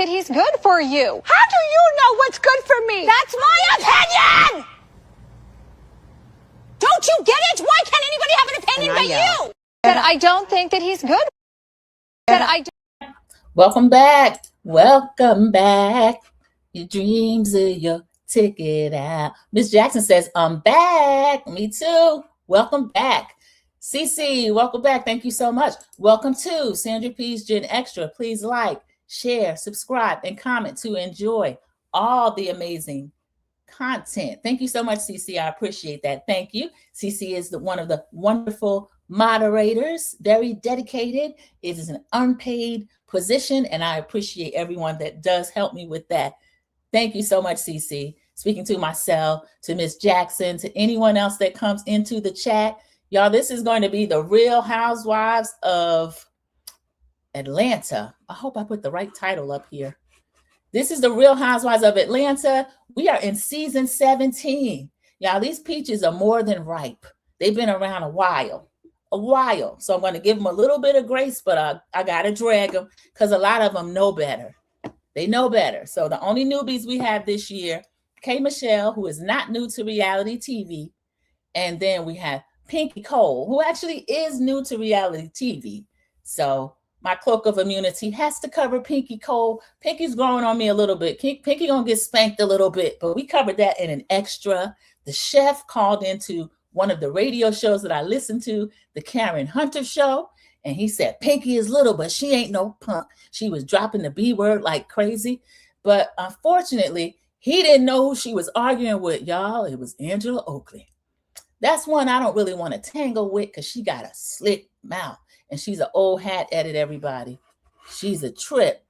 that he's good for you. How do you know what's good for me? That's my opinion! Don't you get it? Why can't anybody have an opinion but you? That I don't think that he's good. That I don't. Welcome back. Welcome back. Your dreams are your ticket out. Miss Jackson says, I'm back. Me too. Welcome back. Cece, welcome back. Thank you so much. Welcome to Sandra P's Gen Extra. Please like, share, subscribe, and comment to enjoy all the amazing content. Thank you so much, Cece. I appreciate that. Thank you. Cece is one of the wonderful moderators, very dedicated. It is an unpaid position, and I appreciate everyone that does help me with that. Thank you so much, Cece. Speaking to myself, to Miss Jackson, to anyone else that comes into the chat. Y'all, this is going to be the Real Housewives of Atlanta. I hope I put the right title up here. This is the Real Housewives of Atlanta. We are in season 17. Y'all, these peaches are more than ripe. They've been around a while. So I'm going to give them a little bit of grace, but I got to drag them because a lot of them know better. They know better. So the only newbies we have this year, K. Michelle, who is not new to reality TV. And then we have Pinky Cole, who actually is new to reality TV. So my cloak of immunity has to cover Pinky Cole. Pinky's growing on me a little bit. Pinky gonna get spanked a little bit, but we covered that in an extra. The chef called into one of the radio shows that I listened to, the Karen Hunter show, and he said, Pinky is little, but she ain't no punk. She was dropping the B word like crazy. But unfortunately, he didn't know who she was arguing with, y'all. It was Angela Oakley. That's one I don't really want to tangle with because she got a slick mouth and she's an old hat at it, everybody. She's a trip.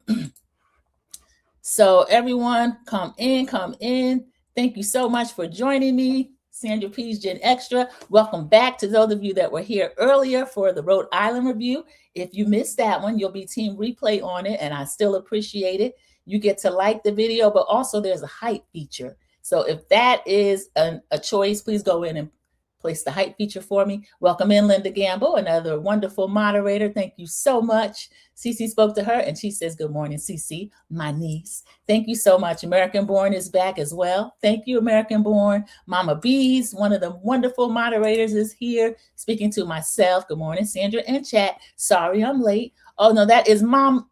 So everyone, come in. Thank you so much for joining me. Sandra P's Gen Extra. Welcome back to those of you that were here earlier for the Rhode Island review. If you missed that one, you'll be team replay on it, and I still appreciate it. You get to like the video, but also there's a hype feature. So if that is a choice, please go in and place the hype feature for me. Welcome in Linda Gamble, another wonderful moderator. Thank you so much. Cece spoke to her and she says, good morning, Cece, my niece. Thank you so much. American Born is back as well. Thank you, American Born. Mama Bees, one of the wonderful moderators, is here speaking to myself. Good morning, Sandra and chat. Sorry, I'm late. Oh no, that is Mama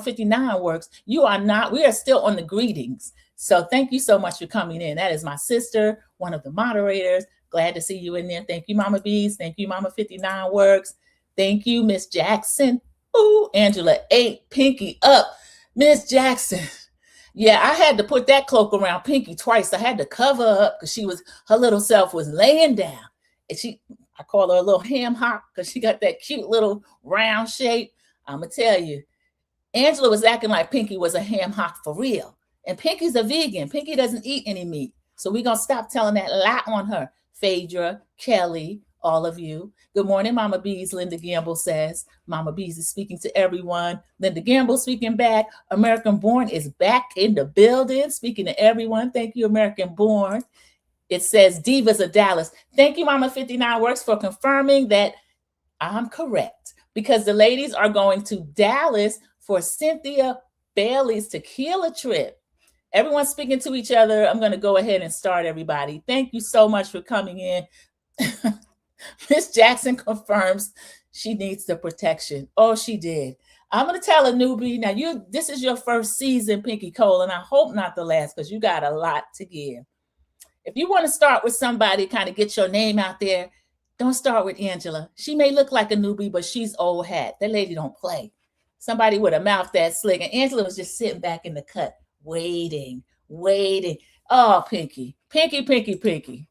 59 works. You are not, we are still on the greetings. So thank you so much for coming in. That is my sister, one of the moderators. Glad to see you in there. Thank you, Mama Bees. Thank you, Mama 59 Works. Thank you, Miss Jackson. Ooh, Angela 8, Pinky up. Miss Jackson. Yeah, I had to put that cloak around Pinky twice. I had to cover up because her little self was laying down. And I call her a little ham hock because she got that cute little round shape. I'm going to tell you, Angela was acting like Pinky was a ham hock for real. And Pinky's a vegan. Pinky doesn't eat any meat. So we're going to stop telling that lie on her. Phaedra, Kelly, all of you. Good morning, Mama Bees, Linda Gamble says. Mama Bees is speaking to everyone. Linda Gamble speaking back. American Born is back in the building, speaking to everyone. Thank you, American Born. It says Divas of Dallas. Thank you, Mama 59 Works, for confirming that I'm correct, because the ladies are going to Dallas for Cynthia Bailey's tequila trip. Everyone's speaking to each other. I'm going to go ahead and start, everybody. Thank you so much for coming in. Miss Jackson confirms she needs the protection. Oh, she did. I'm going to tell a newbie. Now, this is your first season, Pinky Cole, and I hope not the last because you got a lot to give. If you want to start with somebody, kind of get your name out there, don't start with Angela. She may look like a newbie, but she's old hat. That lady don't play. Somebody with a mouth that slick. And Angela was just sitting back in the cut. Waiting. Oh, Pinky.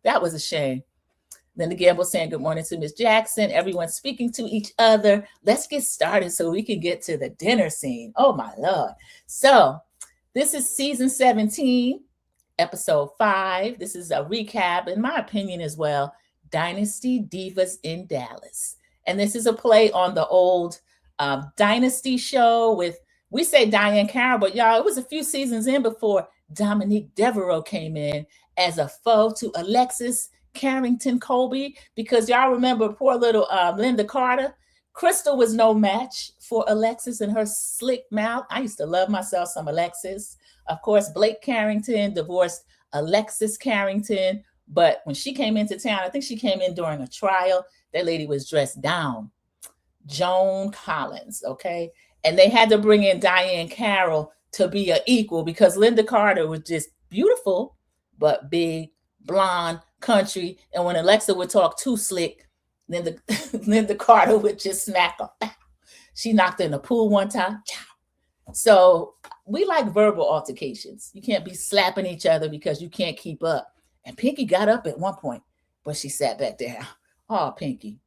That was a shame. Linda Gamble saying good morning to Miss Jackson. Everyone speaking to each other. Let's get started so we can get to the dinner scene. Oh, my Lord. So this is season 17, episode 5. This is a recap, in my opinion as well, Dynasty Divas in Dallas. And this is a play on the old Dynasty show with, we say Diane Carroll, but y'all, it was a few seasons in before Dominique Devereaux came in as a foe to Alexis Carrington Colby, because y'all remember poor little Linda Carter. Crystal was no match for Alexis and her slick mouth. I used to love myself some Alexis. Of course, Blake Carrington divorced Alexis Carrington. But when she came into town, I think she came in during a trial. That lady was dressed down. Joan Collins, okay? And they had to bring in Diane Carroll to be an equal because Linda Carter was just beautiful, but big, blonde, country. And when Alexa would talk too slick, then Linda Carter would just smack her. She knocked her in the pool one time. So we like verbal altercations. You can't be slapping each other because you can't keep up. And Pinky got up at one point, but she sat back down. Oh, Pinky.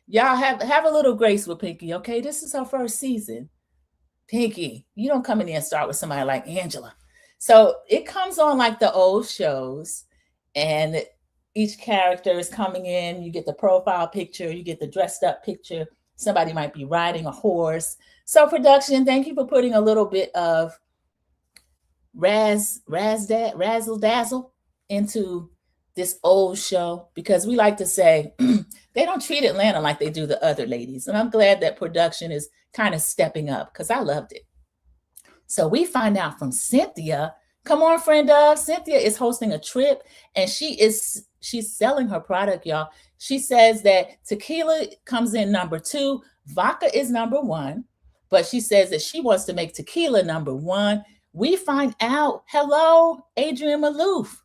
Y'all have a little grace with Pinky, okay? This is her first season. Pinky, you don't come in here and start with somebody like Angela. So it comes on like the old shows, and each character is coming in. You get the profile picture, you get the dressed up picture. Somebody might be riding a horse. So production, thank you for putting a little bit of razzle dazzle into this old show, because we like to say they don't treat Atlanta like they do the other ladies. And I'm glad that production is kind of stepping up because I loved it. So we find out from Cynthia. Come on, friend of Cynthia is hosting a trip, and she's selling her product, y'all. She says that tequila comes in number 2, vodka is number 1, but she says that she wants to make tequila number 1. We find out, hello, Adrienne Maloof.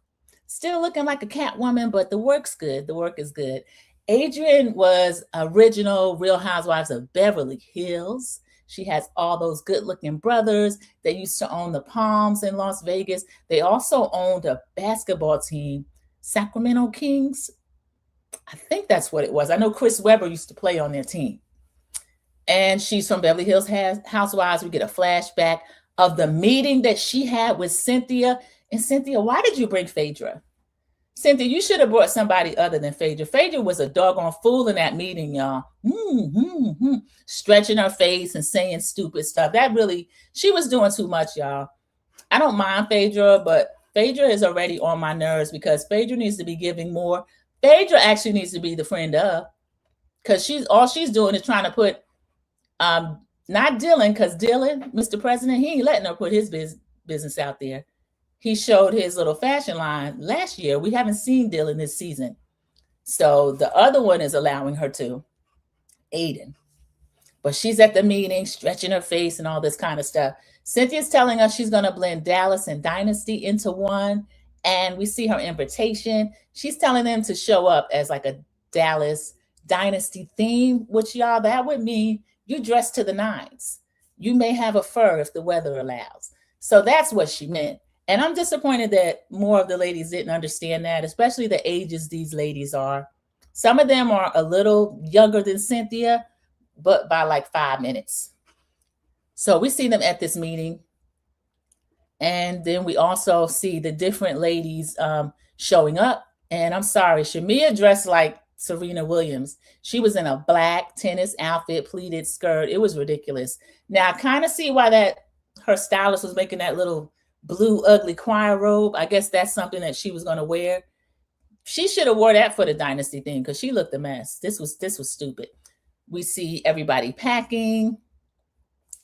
Still looking like a Catwoman, but the work's good. The work is good. Adrienne was original Real Housewives of Beverly Hills. She has all those good-looking brothers. They used to own the Palms in Las Vegas. They also owned a basketball team, Sacramento Kings. I think that's what it was. I know Chris Webber used to play on their team. And she's from Beverly Hills Housewives. We get a flashback of the meeting that she had with Cynthia. And Cynthia, why did you bring Phaedra? Cynthia, you should have brought somebody other than Phaedra. Phaedra was a doggone fool in that meeting, y'all. Stretching her face and saying stupid stuff. She was doing too much, y'all. I don't mind Phaedra, but Phaedra is already on my nerves because Phaedra needs to be giving more. Phaedra actually needs to be the friend of, because all she's doing is trying to put, not Dylan, because Dylan, Mr. President, he ain't letting her put his business out there. He showed his little fashion line last year. We haven't seen Dylan this season. So the other one is allowing her to, Aiden. But she's at the meeting, stretching her face and all this kind of stuff. Cynthia's telling us she's going to blend Dallas and Dynasty into one. And we see her invitation. She's telling them to show up as like a Dallas Dynasty theme, which, y'all, that would mean you dress to the nines. You may have a fur if the weather allows. So that's what she meant. And I'm disappointed that more of the ladies didn't understand that, especially the ages these ladies are. Some of them are a little younger than Cynthia, but by like 5 minutes. So we see them at this meeting. And then we also see the different ladies showing up. And I'm sorry, Shamia dressed like Serena Williams. She was in a black tennis outfit, pleated skirt. It was ridiculous. Now I kind of see why her stylist was making that little blue ugly choir robe. I guess that's something that she was going to wear. She should have wore that for the Dynasty thing because she looked a mess. This was stupid. We see everybody packing.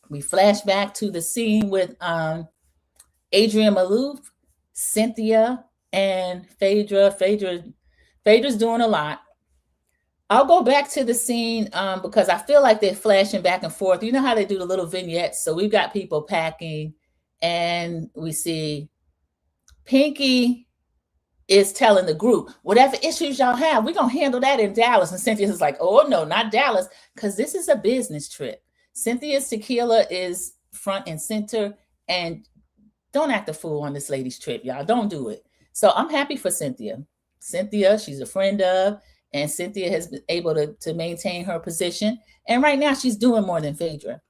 We flash back to the scene with Adrienne Maloof, Cynthia, and Phaedra. Phaedra's doing a lot. I'll go back to the scene because I feel like they're flashing back and forth. You know how they do the little vignettes? So we've got people packing. And we see Pinky is telling the group, whatever issues y'all have, we're going to handle that in Dallas. And Cynthia's like, oh, no, not Dallas, because this is a business trip. Cynthia's tequila is front and center. And don't act a fool on this lady's trip, y'all. Don't do it. So I'm happy for Cynthia. Cynthia, she's a friend of, and Cynthia has been able to maintain her position. And right now she's doing more than Phaedra.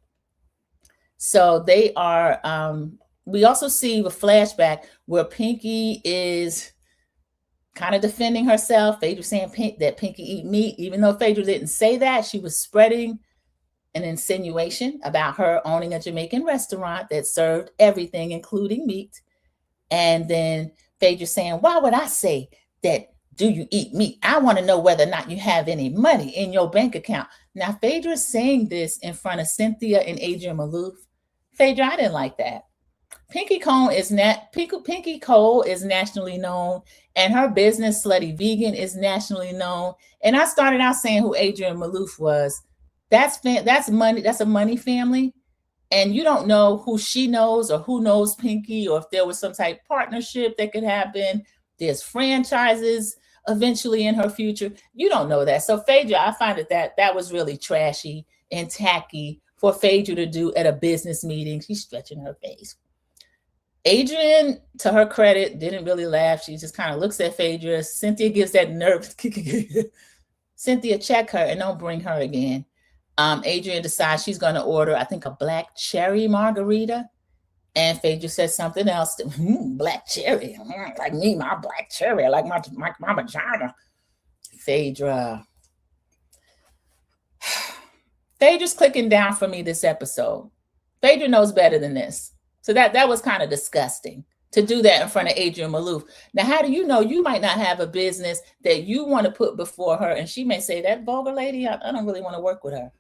So they are, we also see a flashback where Pinky is kind of defending herself. Phaedra saying that Pinky eat meat, even though Phaedra didn't say that. She was spreading an insinuation about her owning a Jamaican restaurant that served everything, including meat. And then Phaedra saying, why would I say that Do you eat meat? I want to know whether or not you have any money in your bank account. Now, Phaedra is saying this in front of Cynthia and Adrian Malouf. Phaedra, I didn't like that. Pinky Cole is nationally known, and her business, Slutty Vegan, is nationally known. And I started out saying who Adrian Malouf was. That's money. That's a money family. And you don't know who she knows or who knows Pinky, or if there was some type of partnership that could happen. There's franchises eventually in her future. You don't know that. So Phaedra, I find that was really trashy and tacky for Phaedra to do at a business meeting. She's stretching her face. Adrian, to her credit, didn't really laugh. She just kind of looks at Phaedra. Cynthia gives that nerve. Cynthia, check her and don't bring her again. Adrian decides she's going to order, I think, a black cherry margarita. And Phaedra says something else. Black cherry. Like me, my black cherry. I like my vagina. Phaedra's clicking down for me this episode. Phaedra knows better than this. So that was kind of disgusting to do that in front of Adrian Malouf. Now, how do you know you might not have a business that you want to put before her? And she may say, that vulgar lady, I don't really want to work with her.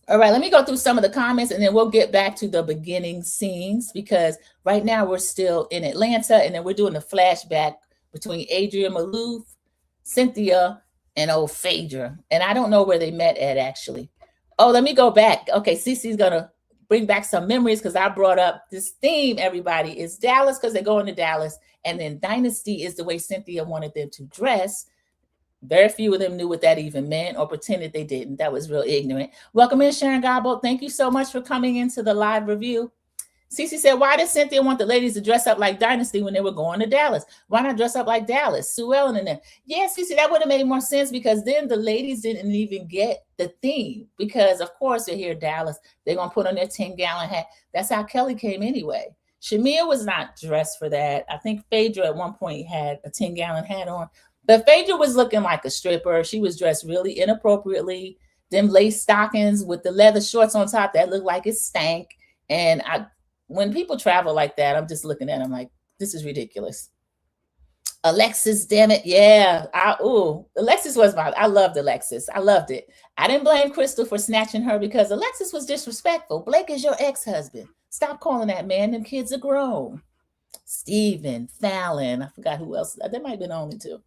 All right, let me go through some of the comments and then we'll get back to the beginning scenes, because right now we're still in Atlanta and then we're doing a flashback between Adrian Malouf, Cynthia, and old Phaedra. And I don't know where they met at, actually. Oh, let me go back. Okay, Cece's going to bring back some memories because I brought up this theme, everybody, is Dallas, because they're going to Dallas. And then Dynasty is the way Cynthia wanted them to dress. Very few of them knew what that even meant or pretended they didn't. That was real ignorant. Welcome in, Sharon Garbo. Thank you so much for coming into the live review. Cece said, why did Cynthia want the ladies to dress up like Dynasty when they were going to Dallas? Why not dress up like Dallas, Sue Ellen and them? Yeah, Cece, that would have made more sense, because then the ladies didn't even get the theme, because, of course, they're here in Dallas. They're going to put on their 10-gallon hat. That's how Kelly came anyway. Shamia was not dressed for that. I think Phaedra at one point had a 10-gallon hat on. But Phaedra was looking like a stripper. She was dressed really inappropriately. Them lace stockings with the leather shorts on top that looked like it stank. And when people travel like that, I'm just looking at them like, this is ridiculous. Alexis, damn it. Yeah. Alexis was I loved Alexis. I loved it. I didn't blame Crystal for snatching her because Alexis was disrespectful. Blake is your ex-husband. Stop calling that man. Them kids are grown. Steven, Fallon. I forgot who else. That might have been only two.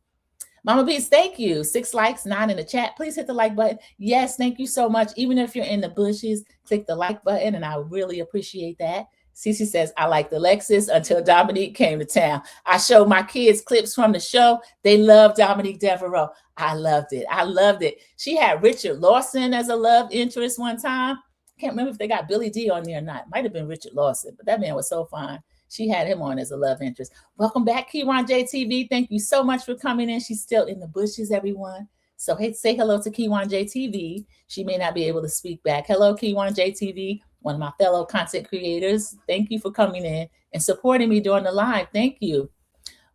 Mama Beats, thank you. 6 likes, 9 in the chat. Please hit the like button. Yes, thank you so much. Even if you're in the bushes, click the like button, and I really appreciate that. Cece says, I liked Alexis until Dominique came to town. I showed my kids clips from the show. They loved Dominique Devereaux. I loved it. I loved it. She had Richard Lawson as a love interest one time. Can't remember if they got Billy D on there or not. Might have been Richard Lawson, but that man was so fine. She had him on as a love interest. Welcome back, Kiwan JTV. Thank you so much for coming in. She's still in the bushes, everyone. So hey, say hello to Kiwan JTV. She may not be able to speak back. Hello, Kiwan JTV, one of my fellow content creators. Thank you for coming in and supporting me during the live. Thank you.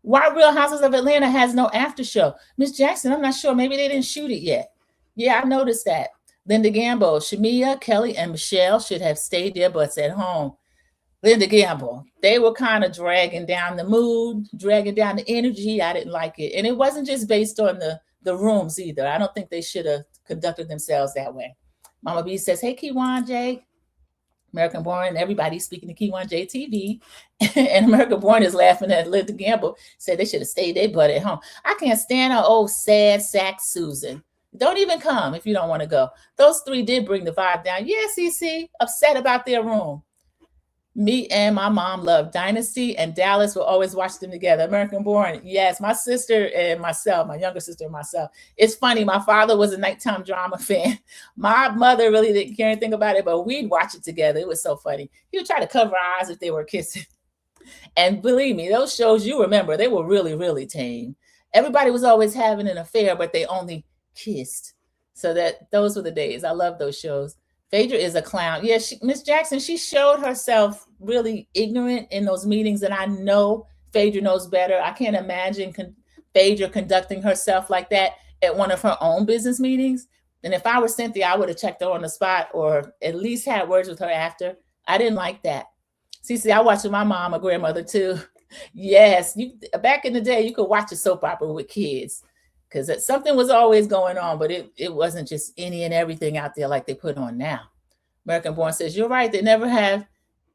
Why Real Houses of Atlanta has no after show? Miss Jackson, I'm not sure. Maybe they didn't shoot it yet. Yeah, I noticed that. Linda Gamble, Shamia, Kelly, and Michelle should have stayed their butts at home. Linda Gamble, they were kind of dragging down the mood, dragging down the energy. I didn't like it. And it wasn't just based on the rooms either. I don't think they should have conducted themselves that way. Mama B says, hey, Kiwan J. American Born, everybody's speaking to Kiwan J TV. And American Born is laughing at Linda Gamble, said they should have stayed their butt at home. I can't stand her old sad sack Susan. Don't even come if you don't want to go. Those three did bring the vibe down. Yeah, CC, upset about their room. Me and my mom loved Dynasty and Dallas. We'll always watch them together. American Born. Yes, my sister and myself, my younger sister and myself. It's funny. My father was a nighttime drama fan. My mother really didn't care anything about it, but we'd watch it together. It was so funny. He would try to cover our eyes if they were kissing. And believe me, those shows, you remember, they were really, really tame. Everybody was always having an affair, but they only kissed. So those were the days. I love those shows. Phaedra is a clown. Yeah, Miss Jackson, she showed herself really ignorant in those meetings, and I know Phaedra knows better. I can't imagine Phaedra conducting herself like that at one of her own business meetings. And if I were Cynthia, I would have checked her on the spot or at least had words with her after. I didn't like that. See, I watched with my mom, my grandmother too. Yes, you back in the day, you could watch a soap opera with kids because something was always going on, but it wasn't just any and everything out there like they put on now. American Born says, you're right, they never have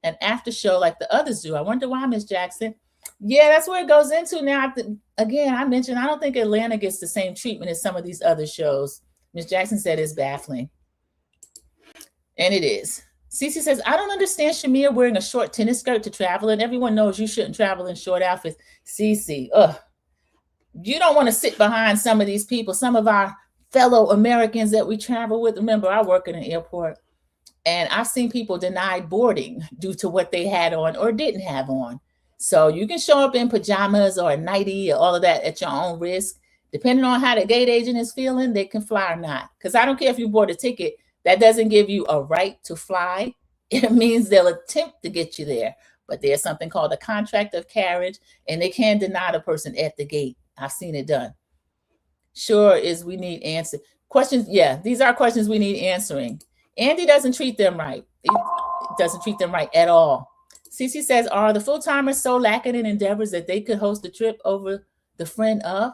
an after show like the others do. I wonder why, Miss Jackson. Yeah, that's where it goes into now. Again, I mentioned I don't think Atlanta gets the same treatment as some of these other shows. Miss Jackson said it's baffling. And it is. Cece says, I don't understand Shamir wearing a short tennis skirt to travel, and everyone knows you shouldn't travel in short outfits. Cece, you don't want to sit behind some of these people, some of our fellow Americans that we travel with. Remember, I work in an airport, and I've seen people denied boarding due to what they had on or didn't have on. So you can show up in pajamas or a nightie or all of that at your own risk. Depending on how the gate agent is feeling, they can fly or not. Because I don't care if you bought a ticket. That doesn't give you a right to fly. It means they'll attempt to get you there. But there's something called a contract of carriage, and they can deny the person at the gate. I've seen it done. Sure is we need answers. Questions, yeah, these are questions we need answering. Andy doesn't treat them right. He doesn't treat them right at all. Cece says, are the full-timers so lacking in endeavors that they could host a trip over the friend of?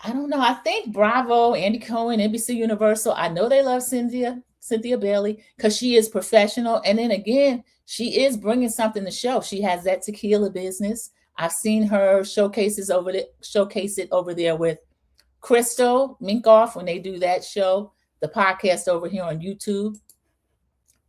I don't know. I think Bravo, Andy Cohen, NBC Universal, I know they love Cynthia Bailey, because she is professional. And then again, she is bringing something to show. She has that tequila business. I've seen her showcase it over there with Crystal Minkoff when they do that show, the podcast over here on YouTube.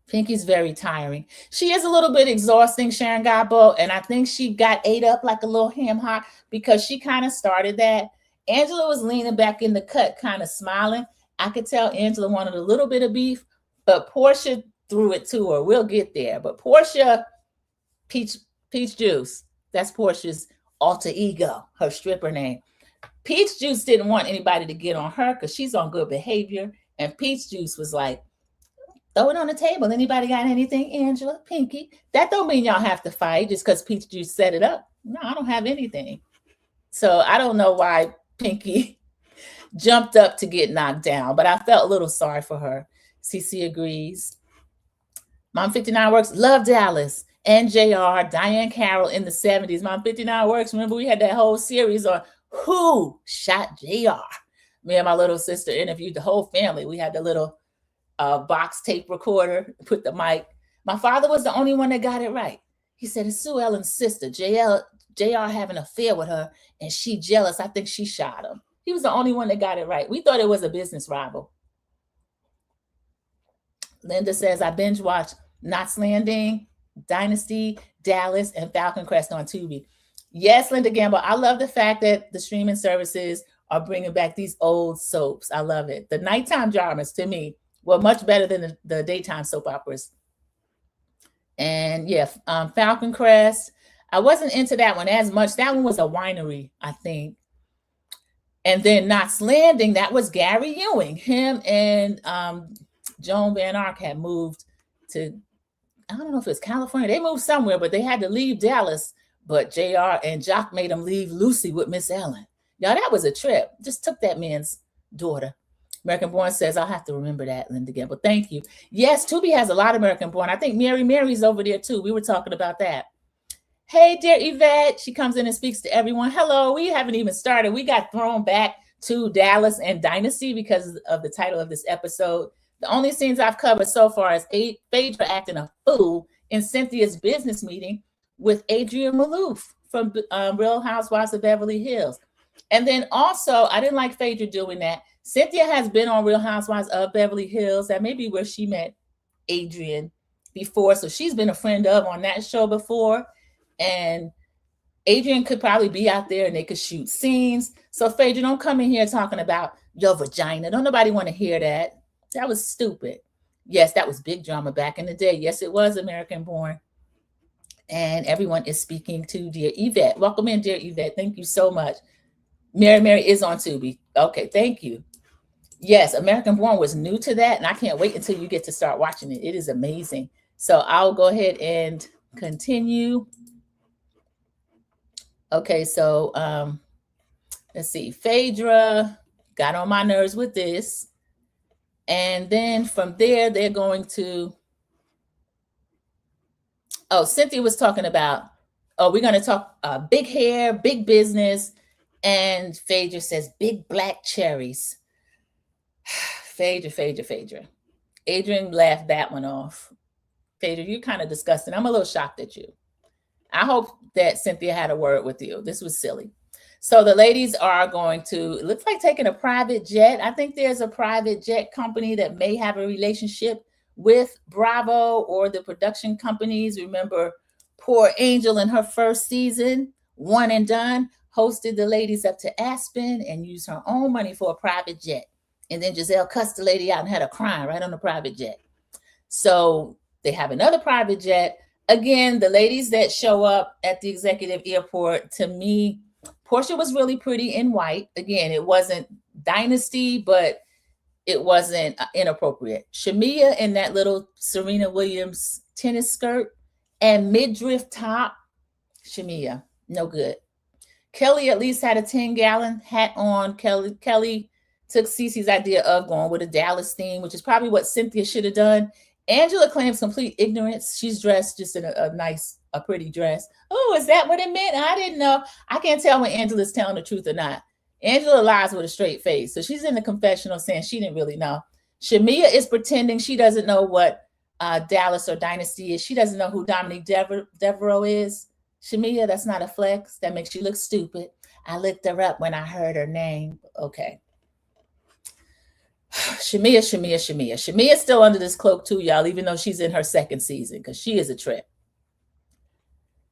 Pinky's very tiring. She is a little bit exhausting, Sharon Gabo, and I think she got ate up like a little ham hock because she kind of started that. Angela was leaning back in the cut, kind of smiling. I could tell Angela wanted a little bit of beef, but Portia threw it to her. We'll get there. But Portia, Peach Juice, that's Portia's alter ego, her stripper name. Peach Juice didn't want anybody to get on her because she's on good behavior. And Peach Juice was like, throw it on the table. Anybody got anything, Angela, Pinky? That don't mean y'all have to fight just because Peach Juice set it up. No, I don't have anything. So I don't know why Pinky jumped up to get knocked down, but I felt a little sorry for her. CC agrees. Mom 59 Works, love Dallas and JR, Diane Carroll in the 70s. Mom 59 Works, remember we had that whole series on who shot JR. Me and my little sister interviewed the whole family. We had the little box tape recorder, put the mic. My father was the only one that got it right. He said, it's Sue Ellen's sister, JR having an affair with her, and she jealous. I think she shot him. He was the only one that got it right. We thought it was a business rival. Linda says, I binge watched Knots Landing, Dynasty, Dallas, and Falcon Crest on Tubi. Yes, Linda Gamble, I love the fact that the streaming services are bringing back these old soaps. I love it. The nighttime dramas, to me, were much better than the daytime soap operas. And yeah, Falcon Crest, I wasn't into that one as much. That one was a winery, I think. And then Knots Landing, that was Gary Ewing. Him and Joan Van Ark had moved to, I don't know if it's California. They moved somewhere, but they had to leave Dallas. But JR and Jock made them leave Lucy with Miss Ellen. Y'all, that was a trip. Just took that man's daughter. American Born says, I'll have to remember that, Linda Gamble. Thank you. Yes, Tubi has a lot of American Born. I think Mary's over there too. We were talking about that. Hey, dear Yvette. She comes in and speaks to everyone. Hello. We haven't even started. We got thrown back to Dallas and Dynasty because of the title of this episode. The only scenes I've covered so far is Phaedra acting a fool in Cynthia's business meeting with Adrienne Maloof from Real Housewives of Beverly Hills. And then also, I didn't like Phaedra doing that. Cynthia has been on Real Housewives of Beverly Hills. That may be where she met Adrienne before. So she's been a friend of on that show before. And Adrienne could probably be out there and they could shoot scenes. So Phaedra, don't come in here talking about your vagina. Don't nobody want to hear that. That was stupid. Yes, that was big drama back in the day. Yes, it was American Born. And everyone is speaking to dear Yvette. Welcome in, dear Yvette. Thank you so much. Mary is on Tubi. Okay, thank you. Yes, American Born was new to that, and I can't wait until you get to start watching it. It is amazing. So I'll go ahead and continue. Okay, so let's see. Phaedra got on my nerves with this. And then from there, they're going to, Cynthia was talking about Oh, we're going to talk big hair, big business. And Phaedra says, big black cherries. Phaedra. Adrian laughed that one off. Phaedra, you're kind of disgusting. I'm a little shocked at you. I hope that Cynthia had a word with you. This was silly. So the ladies are going to, it looks like taking a private jet. I think there's a private jet company that may have a relationship with Bravo or the production companies. Remember, poor Angel in her first season, one and done, hosted the ladies up to Aspen and used her own money for a private jet. And then Giselle cussed the lady out and had her crying right on the private jet. So they have another private jet. Again, the ladies that show up at the executive airport, to me, Portia was really pretty in white. Again, it wasn't Dynasty, but it wasn't inappropriate. Shamia in that little Serena Williams tennis skirt and midriff top. Shamia, no good. Kelly at least had a 10-gallon hat on. Kelly took Cece's idea of going with a Dallas theme, which is probably what Cynthia should have done. Angela claims complete ignorance. She's dressed just in a pretty dress. Oh, is that what it meant? I didn't know. I can't tell when Angela's telling the truth or not. Angela lies with a straight face. So she's in the confessional saying she didn't really know. Shamia is pretending she doesn't know what Dallas or Dynasty is. She doesn't know who Dominique Devereaux is. Shamia, that's not a flex. That makes you look stupid. I looked her up when I heard her name. Okay. Shamia. Shamia's still under this cloak too, y'all, even though she's in her second season, because she is a trip.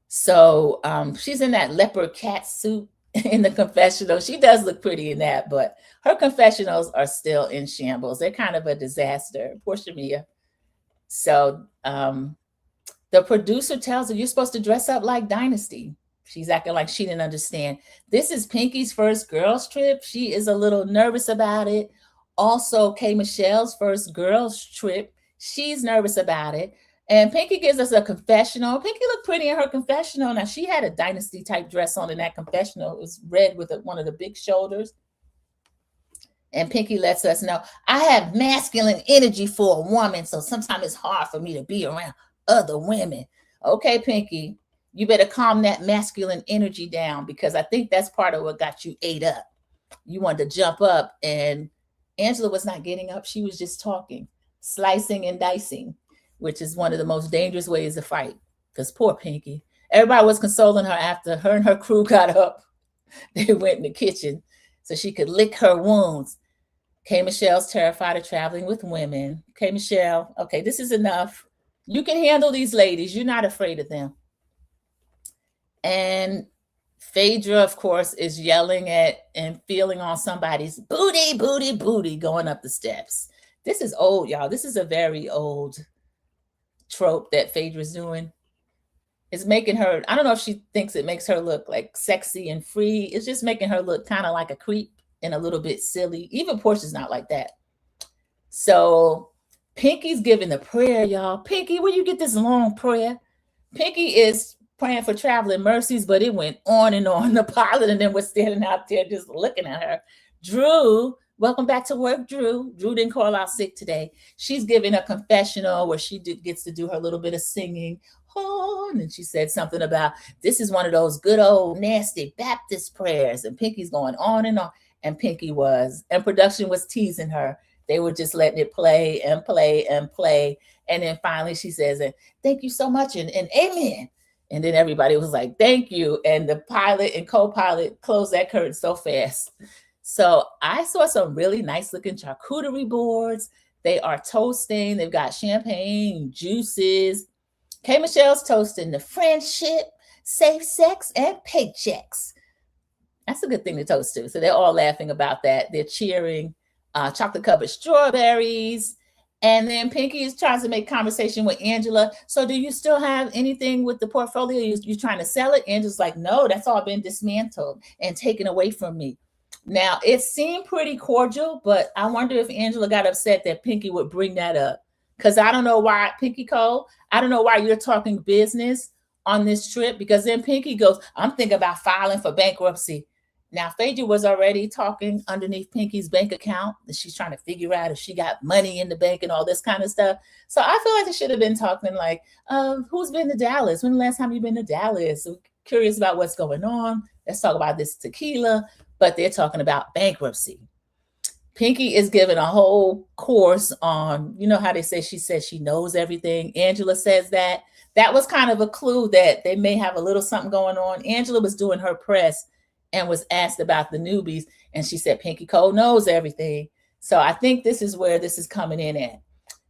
So she's in that leopard cat suit in the confessional. She does look pretty in that, but her confessionals are still in shambles. They're kind of a disaster. Poor Shamia. So the producer tells her, you're supposed to dress up like Dynasty. She's acting like she didn't understand. This is Pinky's first girls trip. She is a little nervous about it. Also, K. Michelle's first girls trip. She's nervous about it. And Pinky gives us a confessional. Pinky looked pretty in her confessional. Now, she had a Dynasty type dress on in that confessional. It was red with one of the big shoulders. And Pinky lets us know, I have masculine energy for a woman, so sometimes it's hard for me to be around other women. Okay, Pinky, you better calm that masculine energy down, because I think that's part of what got you ate up. You wanted to jump up, and Angela was not getting up. She was just talking, slicing and dicing, which is one of the most dangerous ways to fight, because poor Pinky. Everybody was consoling her after her and her crew got up. They went in the kitchen so she could lick her wounds. K. Michelle's terrified of traveling with women. K. Michelle, okay, this is enough. You can handle these ladies. You're not afraid of them. And Phaedra, of course, is yelling at and feeling on somebody's booty going up the steps. This is old, y'all. This is a very old trope that Phaedra's doing. It's making her, I don't know if she thinks it makes her look like sexy and free. It's just making her look kind of like a creep and a little bit silly. Even Portia's not like that. So Pinky's giving the prayer, y'all. Pinky, where you get this long prayer? Pinky is praying for traveling mercies, but it went on and on. The pilot and then was standing out there just looking at her. Drew, welcome back to work, Drew. Drew didn't call out sick today. She's giving a confessional where she gets to do her little bit of singing. Oh, and then she said something about, this is one of those good old nasty Baptist prayers. And Pinky's going on. And Pinky was. And production was teasing her. They were just letting it play and play and play. And then finally she says, and thank you so much and amen. And then everybody was like, thank you. And the pilot and co-pilot closed that curtain so fast. So I saw some really nice looking charcuterie boards. They are toasting. They've got champagne, juices. K. Michelle's toasting the friendship, safe sex, and paychecks. That's a good thing to toast to. So they're all laughing about that. They're cheering. Chocolate covered strawberries. And then Pinky is trying to make conversation with Angela. So do you still have anything with the portfolio? You trying to sell it? Angela's like, no, that's all been dismantled and taken away from me. Now, it seemed pretty cordial, but I wonder if Angela got upset that Pinky would bring that up. Because I don't know why, Pinky Cole, I don't know why you're talking business on this trip. Because then Pinky goes, I'm thinking about filing for bankruptcy. Now, Phaedra was already talking underneath Pinky's bank account. She's trying to figure out if she got money in the bank and all this kind of stuff. So I feel like they should have been talking like, who's been to Dallas? When the last time you've been to Dallas? curious about what's going on. Let's talk about this tequila, but they're talking about bankruptcy. Pinky is giving a whole course on, you know how they say she says she knows everything. Angela says that. That was kind of a clue that they may have a little something going on. Angela was doing her press and was asked about the newbies, and she said Pinky Cole knows everything. So I think this is where this is coming in at.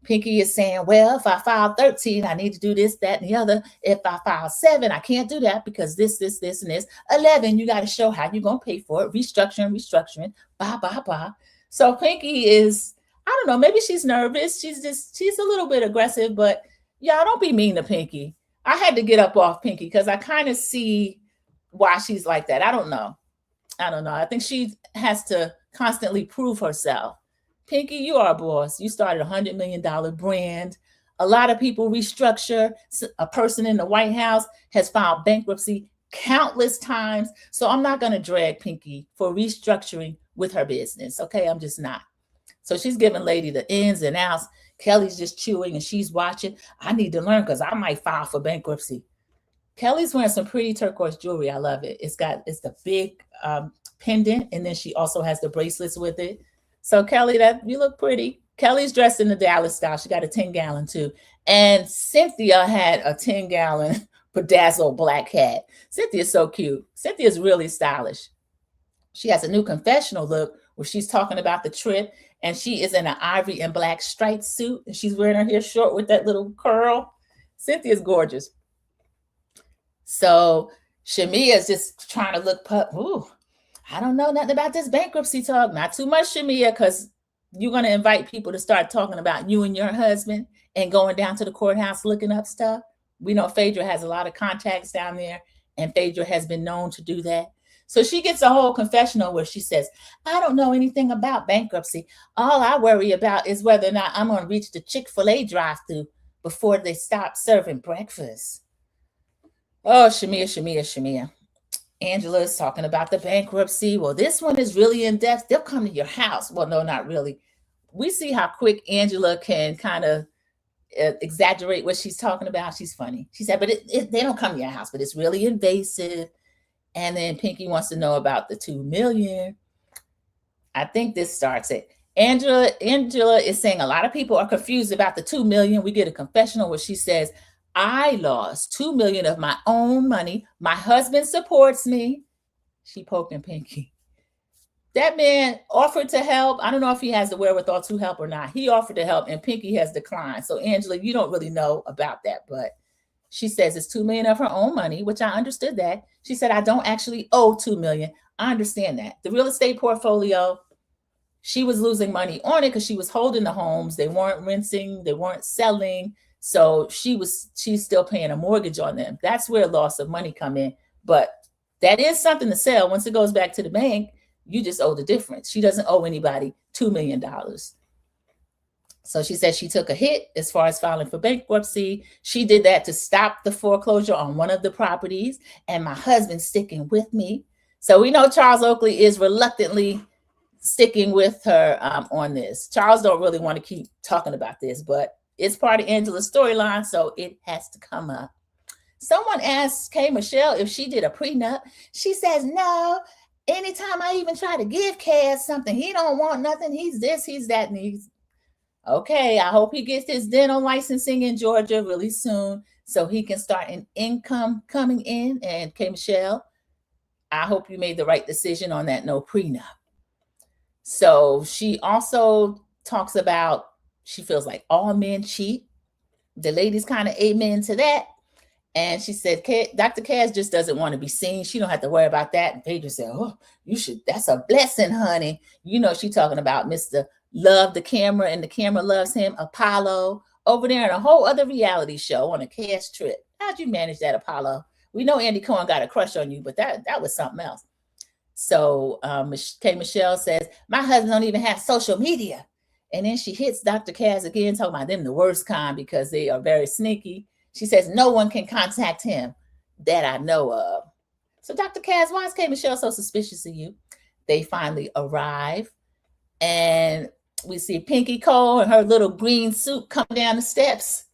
Pinky is saying, well, if I file 13, I need to do this, that, and the other. If I file 7, I can't do that because this, and this. 11, you got to show how you're going to pay for it. Restructuring, blah. So Pinky is, I don't know, maybe she's nervous. She's a little bit aggressive, but y'all don't be mean to Pinky. I had to get up off Pinky because I kind of see why she's like that. I don't know. I think she has to constantly prove herself. Pinky, you are a boss. You started $100 million brand. A lot of people restructure. A person in the White House has filed bankruptcy countless times. So I'm not going to drag Pinky for restructuring with her business. Okay, I'm just not. So she's giving Lady the ins and outs. Kelly's just chewing and she's watching. I need to learn because I might file for bankruptcy. Kelly's wearing some pretty turquoise jewelry. I love it. It's the big pendant, and then she also has the bracelets with it. So Kelly, that you look pretty. Kelly's dressed in the Dallas style. She got a 10-gallon too. And Cynthia had a 10-gallon bedazzled black hat. Cynthia's so cute. Cynthia's really stylish. She has a new confessional look where she's talking about the trip, and she is in an ivory and black striped suit, and she's wearing her hair short with that little curl. Cynthia's gorgeous. So Shamia is just trying to look ooh, I don't know nothing about this bankruptcy talk. Not too much, Shamia, because you're going to invite people to start talking about you and your husband and going down to the courthouse looking up stuff. We know Phaedra has a lot of contacts down there, and Phaedra has been known to do that. So she gets a whole confessional where she says, I don't know anything about bankruptcy. All I worry about is whether or not I'm going to reach the Chick-fil-A drive-thru before they stop serving breakfast. Oh, Shamia. Angela is talking about the bankruptcy. Well, this one is really in depth. They'll come to your house. Well, no, not really. We see how quick Angela can kind of exaggerate what she's talking about. She's funny. She said, but they don't come to your house, but it's really invasive. And then Pinky wants to know about the $2 million. I think this starts it. Angela is saying a lot of people are confused about the $2 million. We get a confessional where she says, I lost $2 million of my own money. My husband supports me. She poking Pinky. That man offered to help. I don't know if he has the wherewithal to help or not. He offered to help, and Pinky has declined. So Angela, you don't really know about that, but she says it's $2 million of her own money, which I understood that. She said, I don't actually owe $2 million. I understand that. The real estate portfolio, she was losing money on it because she was holding the homes. They weren't renting. They weren't selling. So she's still paying a mortgage on them. That's where loss of money come in. But that is something to sell. Once it goes back to the bank, you just owe the difference. She doesn't owe anybody $2 million. So she said she took a hit as far as filing for bankruptcy. She did that to stop the foreclosure on one of the properties, and my husband's sticking with me. So we know Charles Oakley is reluctantly sticking with her on this. Charles don't really want to keep talking about this, but it's part of Angela's storyline, so it has to come up. Someone asked K. Michelle if she did a prenup. She says, no. Anytime I even try to give Cass something, he don't want nothing. He's this, he's that, and he's okay. I hope he gets his dental licensing in Georgia really soon so he can start an income coming in. And K. Michelle, I hope you made the right decision on that no prenup. So she also talks about she feels like all men cheat. The ladies kind of amen to that. And she said, Dr. Cass just doesn't want to be seen. She don't have to worry about that. And Phaedra said, oh, you should. That's a blessing, honey. You know, she talking about Mr. Love the camera and the camera loves him, Apollo, over there in a whole other reality show on a Cass trip. How'd you manage that, Apollo? We know Andy Cohen got a crush on you, but that was something else. So K. Michelle says, my husband don't even have social media. And then she hits Dr. Cass again, talking about them the worst kind because they are very sneaky. She says no one can contact him that I know of. So Dr. Cass, why is K. Michelle so suspicious of you? They finally arrive, and we see Pinky Cole in her little green suit come down the steps.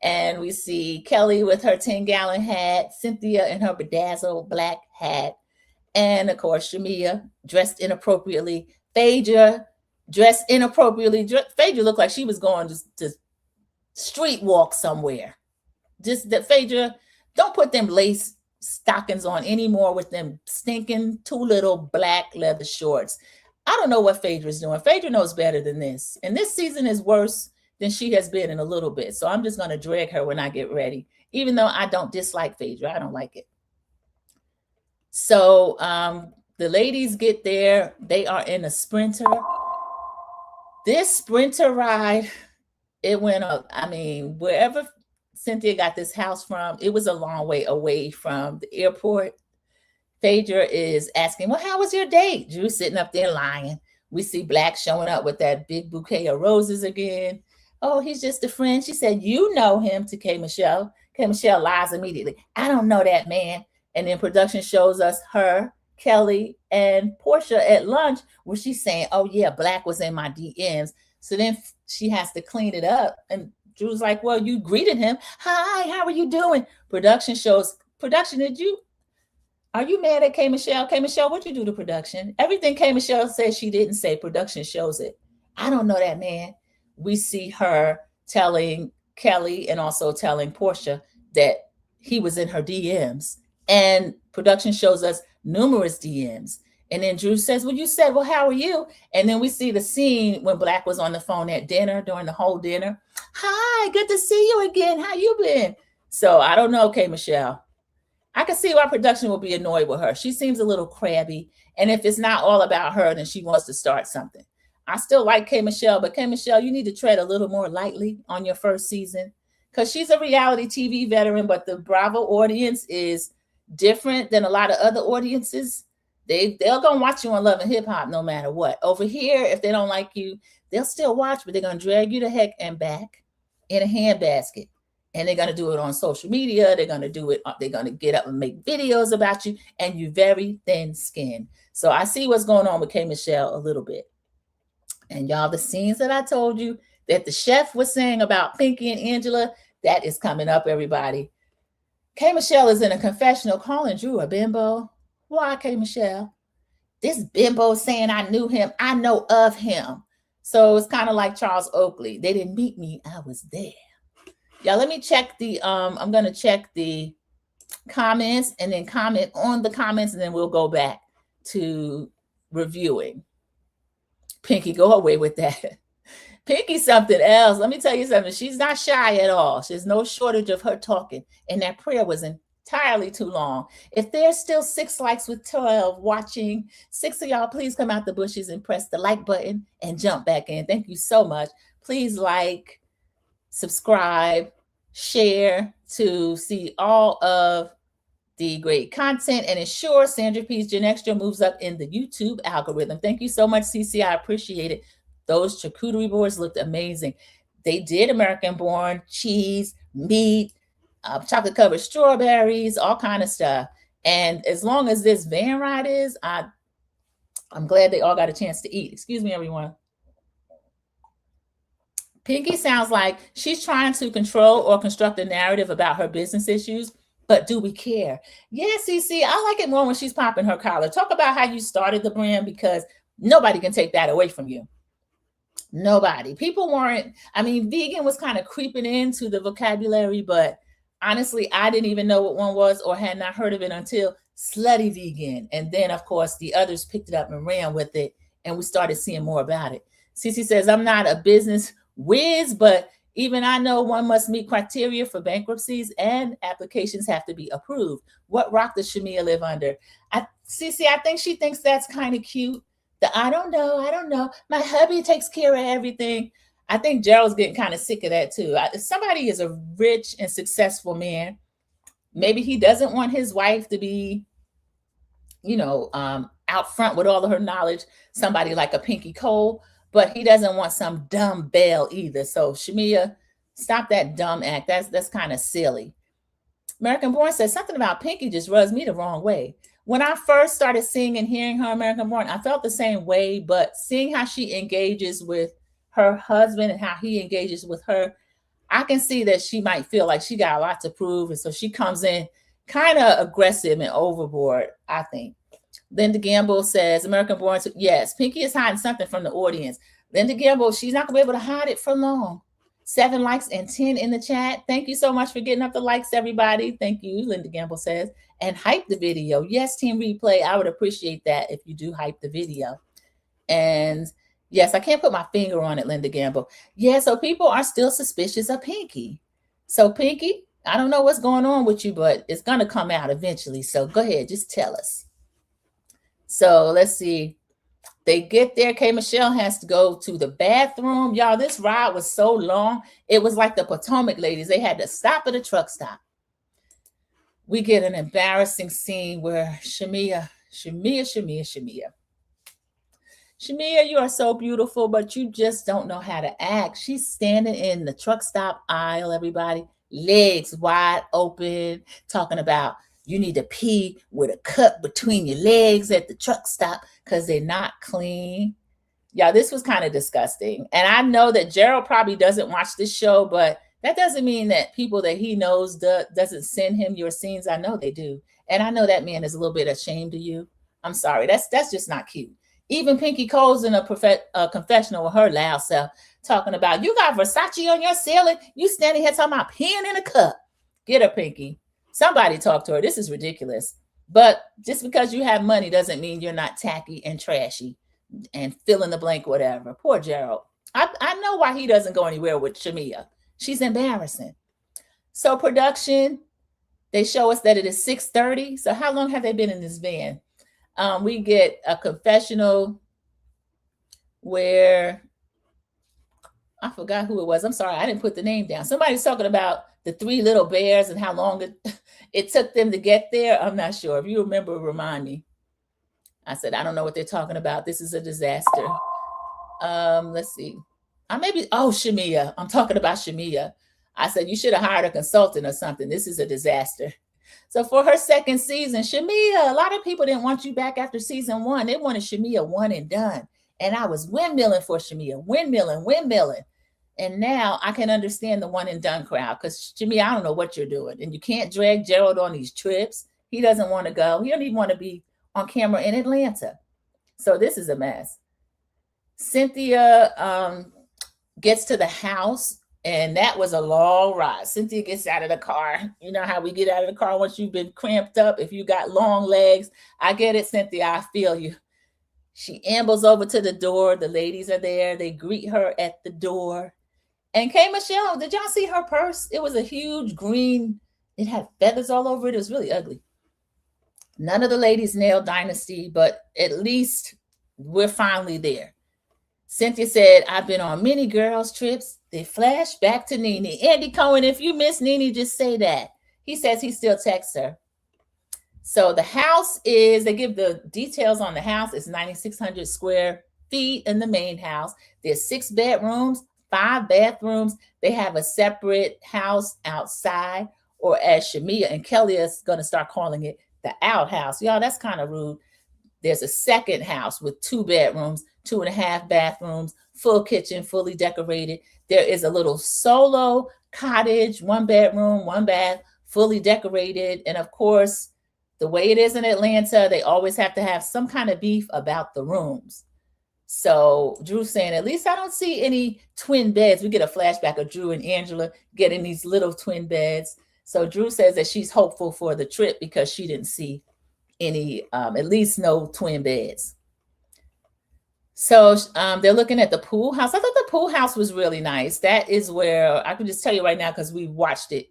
And we see Kelly with her 10-gallon hat, Cynthia in her bedazzled black hat, and of course, Shamia dressed inappropriately. Phaedra dressed inappropriately. Phaedra looked like she was going to street walk somewhere. Just that Phaedra, don't put them lace stockings on anymore with them stinking too little black leather shorts. I don't know what Phaedra's doing. Phaedra knows better than this. And this season is worse than she has been in a little bit. So I'm just going to drag her when I get ready, even though I don't dislike Phaedra. I don't like it. So the ladies get there. They are in a sprinter. This sprinter ride, it went up. I mean, wherever Cynthia got this house from, it was a long way away from the airport. Phaedra is asking, well, how was your date? Drew's sitting up there lying. We see Black showing up with that big bouquet of roses again. Oh, he's just a friend. She said, you know him, to K. Michelle. K. Michelle lies immediately. I don't know that man. And then production shows us her, Kelly, and Portia at lunch, where she's saying, oh, yeah, Black was in my DMs. So then she has to clean it up. And Drew's like, well, you greeted him. Hi, how are you doing? Production, are you mad at K. Michelle? K. Michelle, what'd you do to production? Everything K. Michelle says she didn't say, production shows it. I don't know that man. We see her telling Kelly and also telling Portia that he was in her DMs. And production shows us numerous DMs. And then Drew says, well, you said, well, how are you? And then we see the scene when Black was on the phone at dinner, during the whole dinner. Hi, good to see you again. How you been? So I don't know, K. Michelle. I can see why production will be annoyed with her. She seems a little crabby. And if it's not all about her, then she wants to start something. I still like K. Michelle, but K. Michelle, you need to tread a little more lightly on your first season, because she's a reality TV veteran, but the Bravo audience is different than a lot of other audiences. They're going to watch you on Love and Hip Hop no matter what. Over here, if they don't like you, they'll still watch, but they're going to drag you to heck and back in a handbasket. And they're going to do it on social media. They're going to do it. They're going to get up and make videos about you, and you're very thin skinned. So I see what's going on with K. Michelle a little bit. And y'all, the scenes that I told you that the chef was saying about Pinky and Angela, that is coming up, everybody. K. Michelle is in a confessional calling Drew a bimbo. Why, K. Michelle? This bimbo saying I knew him. I know of him. So it's kind of like Charles Oakley. They didn't meet me. I was there. Yeah, let me check the, I'm going to check the comments and then comment on the comments, and then we'll go back to reviewing. Pinky, go away with that. Pinky's something else. Let me tell you something. She's not shy at all. There's no shortage of her talking. And that prayer was entirely too long. If there's still 6 likes with 12 watching, 6 of y'all, please come out the bushes and press the like button and jump back in. Thank you so much. Please like, subscribe, share to see all of the great content, and ensure Sandra P's Gen Extra moves up in the YouTube algorithm. Thank you so much, CC. I appreciate it. Those charcuterie boards looked amazing. They did American Born, cheese, meat, chocolate covered strawberries, all kind of stuff. And as long as this van ride is, I'm glad they all got a chance to eat. Excuse me, everyone. Pinky sounds like she's trying to control or construct a narrative about her business issues, but do we care? Yeah, CC, I like it more when she's popping her collar. Talk about how you started the brand, because nobody can take that away from you. Nobody. People weren't, I mean, vegan was kind of creeping into the vocabulary, but honestly, I didn't even know what one was or had not heard of it until Slutty Vegan. And then, of course, the others picked it up and ran with it, and we started seeing more about it. CC says, I'm not a business whiz, but even I know one must meet criteria for bankruptcies, and applications have to be approved. What rock does Shamia live under? CC, I think she thinks that's kind of cute. I don't know. My hubby takes care of everything. I think Gerald's getting kind of sick of that too. If somebody is a rich and successful man, maybe he doesn't want his wife to be, out front with all of her knowledge, somebody like a Pinky Cole, but he doesn't want some dumb belle either. So Shamia, stop that dumb act. That's kind of silly. American Born says something about Pinky just rubs me the wrong way. When I first started seeing and hearing her American Born, I felt the same way, but seeing how she engages with her husband and how he engages with her, I can see that she might feel like she got a lot to prove. And so she comes in kind of aggressive and overboard, I think. Linda Gamble says, American Born. Yes, Pinky is hiding something from the audience. Linda Gamble, she's not going to be able to hide it for long. 7 likes and 10 in the chat. Thank you so much for getting up the likes, everybody. Thank you, Linda Gamble says. And hype the video. Yes, Team Replay, I would appreciate that if you do hype the video. And yes, I can't put my finger on it, Linda Gamble. Yeah, so people are still suspicious of Pinky. So Pinky, I don't know what's going on with you, but it's going to come out eventually. So go ahead, just tell us. So let's see. They get there. K. Michelle has to go to the bathroom. Y'all, this ride was so long. It was like the Potomac ladies. They had to stop at a truck stop. We get an embarrassing scene where Shamia, you are so beautiful, but you just don't know how to act. She's standing in the truck stop aisle, everybody, legs wide open, talking about you need to pee with a cup between your legs at the truck stop because they're not clean. Yeah, this was kind of disgusting. And I know that Gerald probably doesn't watch this show, but that doesn't mean that people that he knows doesn't send him your scenes. I know they do. And I know that man is a little bit ashamed of you. I'm sorry. That's just not cute. Even Pinky Cole's in a confessional with her loud self talking about, you got Versace on your ceiling. You standing here talking about peeing in a cup. Get her, Pinky. Somebody talk to her. This is ridiculous. But just because you have money doesn't mean you're not tacky and trashy and fill in the blank, whatever. Poor Gerald. I know why he doesn't go anywhere with Shamia. She's embarrassing. So production, they show us that it is 6:30. So how long have they been in this van? We get a confessional where I forgot who it was. I'm sorry, I didn't put the name down. Somebody's talking about the 3 little bears and how long it took them to get there. I'm not sure. If you remember, remind me. I said, I don't know what they're talking about. This is a disaster. Let's see. Shamia. I'm talking about Shamia. I said, you should have hired a consultant or something. This is a disaster. So for her second season, Shamia, a lot of people didn't want you back after season 1. They wanted Shamia one and done. And I was windmilling for Shamia, windmilling. And now I can understand the one and done crowd because Shamia, I don't know what you're doing. And you can't drag Gerald on these trips. He doesn't want to go. He don't even want to be on camera in Atlanta. So this is a mess. Cynthia gets to the house. And that was a long ride. Cynthia gets out of the car. You know how we get out of the car once you've been cramped up. If you got long legs, I get it, Cynthia. I feel you. She ambles over to the door. The ladies are there. They greet her at the door. And K. Michelle, did y'all see her purse? It was a huge green. It had feathers all over it. It was really ugly. None of the ladies nailed Dynasty, but at least we're finally there. Cynthia said, I've been on many girls' trips. They flash back to Nene. Andy Cohen, if you miss Nene, just say that. He says he still texts her. So the house is, they give the details on the house. It's 9,600 square feet in the main house. There's 6 bedrooms, 5 bathrooms. They have a separate house outside, or as Shamia and Kelly is going to start calling it, the outhouse. Y'all, that's kind of rude. There's a second house with 2 bedrooms, 2.5 bathrooms, full kitchen, fully decorated. There is a little solo cottage, 1 bedroom, 1 bath, fully decorated. And of course, the way it is in Atlanta, they always have to have some kind of beef about the rooms. So Drew's saying, at least I don't see any twin beds. We get a flashback of Drew and Angela getting these little twin beds. So Drew says that she's hopeful for the trip because she didn't see any, at least no twin beds. So they're looking at the pool house. I thought the pool house was really nice. That is where, I can just tell you right now because we watched it,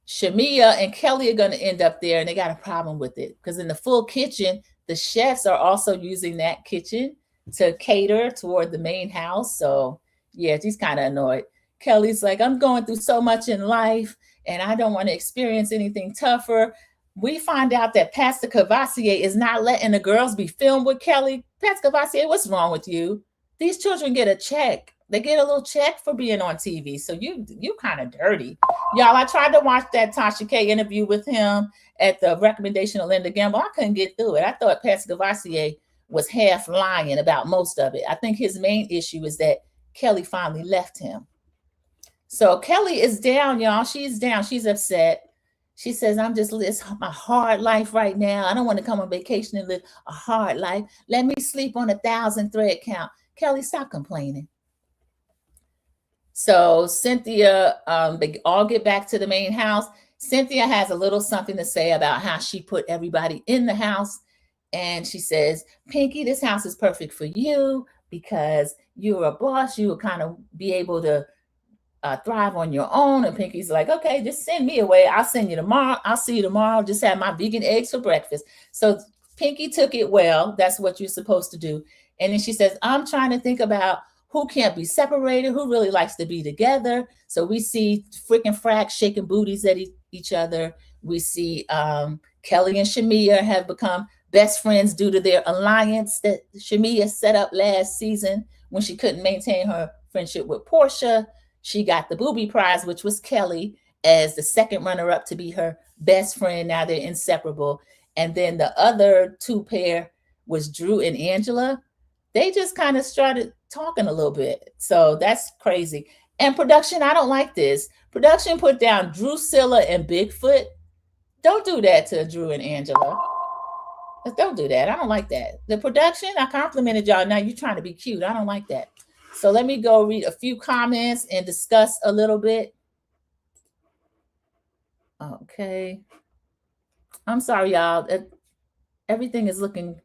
Shamia and Kelly are going to end up there, and they got a problem with it because in the full kitchen, the chefs are also using that kitchen to cater toward the main house. So yeah, she's kind of annoyed. Kelly's like, I'm going through so much in life and I don't want to experience anything tougher. We find out that Pastor Cavassier is not letting the girls be filmed with Kelly. Pastor Cavassier, what's wrong with you? These children get a check. They get a little check for being on TV. So you kind of dirty. Y'all, I tried to watch that Tasha K interview with him at the recommendation of Linda Gamble. I couldn't get through it. I thought Pastor Cavassier was half lying about most of it. I think his main issue is that Kelly finally left him. So Kelly is down, y'all. She's down. She's upset. She says, I'm just living my hard life right now. I don't want to come on vacation and live a hard life. Let me sleep on 1,000 thread count. Kelly, stop complaining. So Cynthia, they all get back to the main house. Cynthia has a little something to say about how she put everybody in the house. And she says, Pinky, this house is perfect for you because you're a boss. You will kind of be able to thrive on your own. And Pinky's like, okay, just send me away. I'll send you tomorrow. I'll see you tomorrow. Just have my vegan eggs for breakfast. So Pinky took it well. That's what you're supposed to do. And then she says, I'm trying to think about who can't be separated, who really likes to be together. So we see freaking Frack shaking booties at each other. We see Kelly and Shamia have become best friends due to their alliance that Shamia set up last season when she couldn't maintain her friendship with Portia. She got the booby prize, which was Kelly, as the second runner-up to be her best friend. Now they're inseparable. And then the other two pair was Drew and Angela. They just kind of started talking a little bit. So that's crazy. And production, I don't like this. Production put down Drusilla and Bigfoot. Don't do that to Drew and Angela. Don't do that. I don't like that. The production, I complimented y'all. Now you're trying to be cute. I don't like that. So let me go read a few comments and discuss a little bit. Okay. I'm sorry, y'all. Everything is looking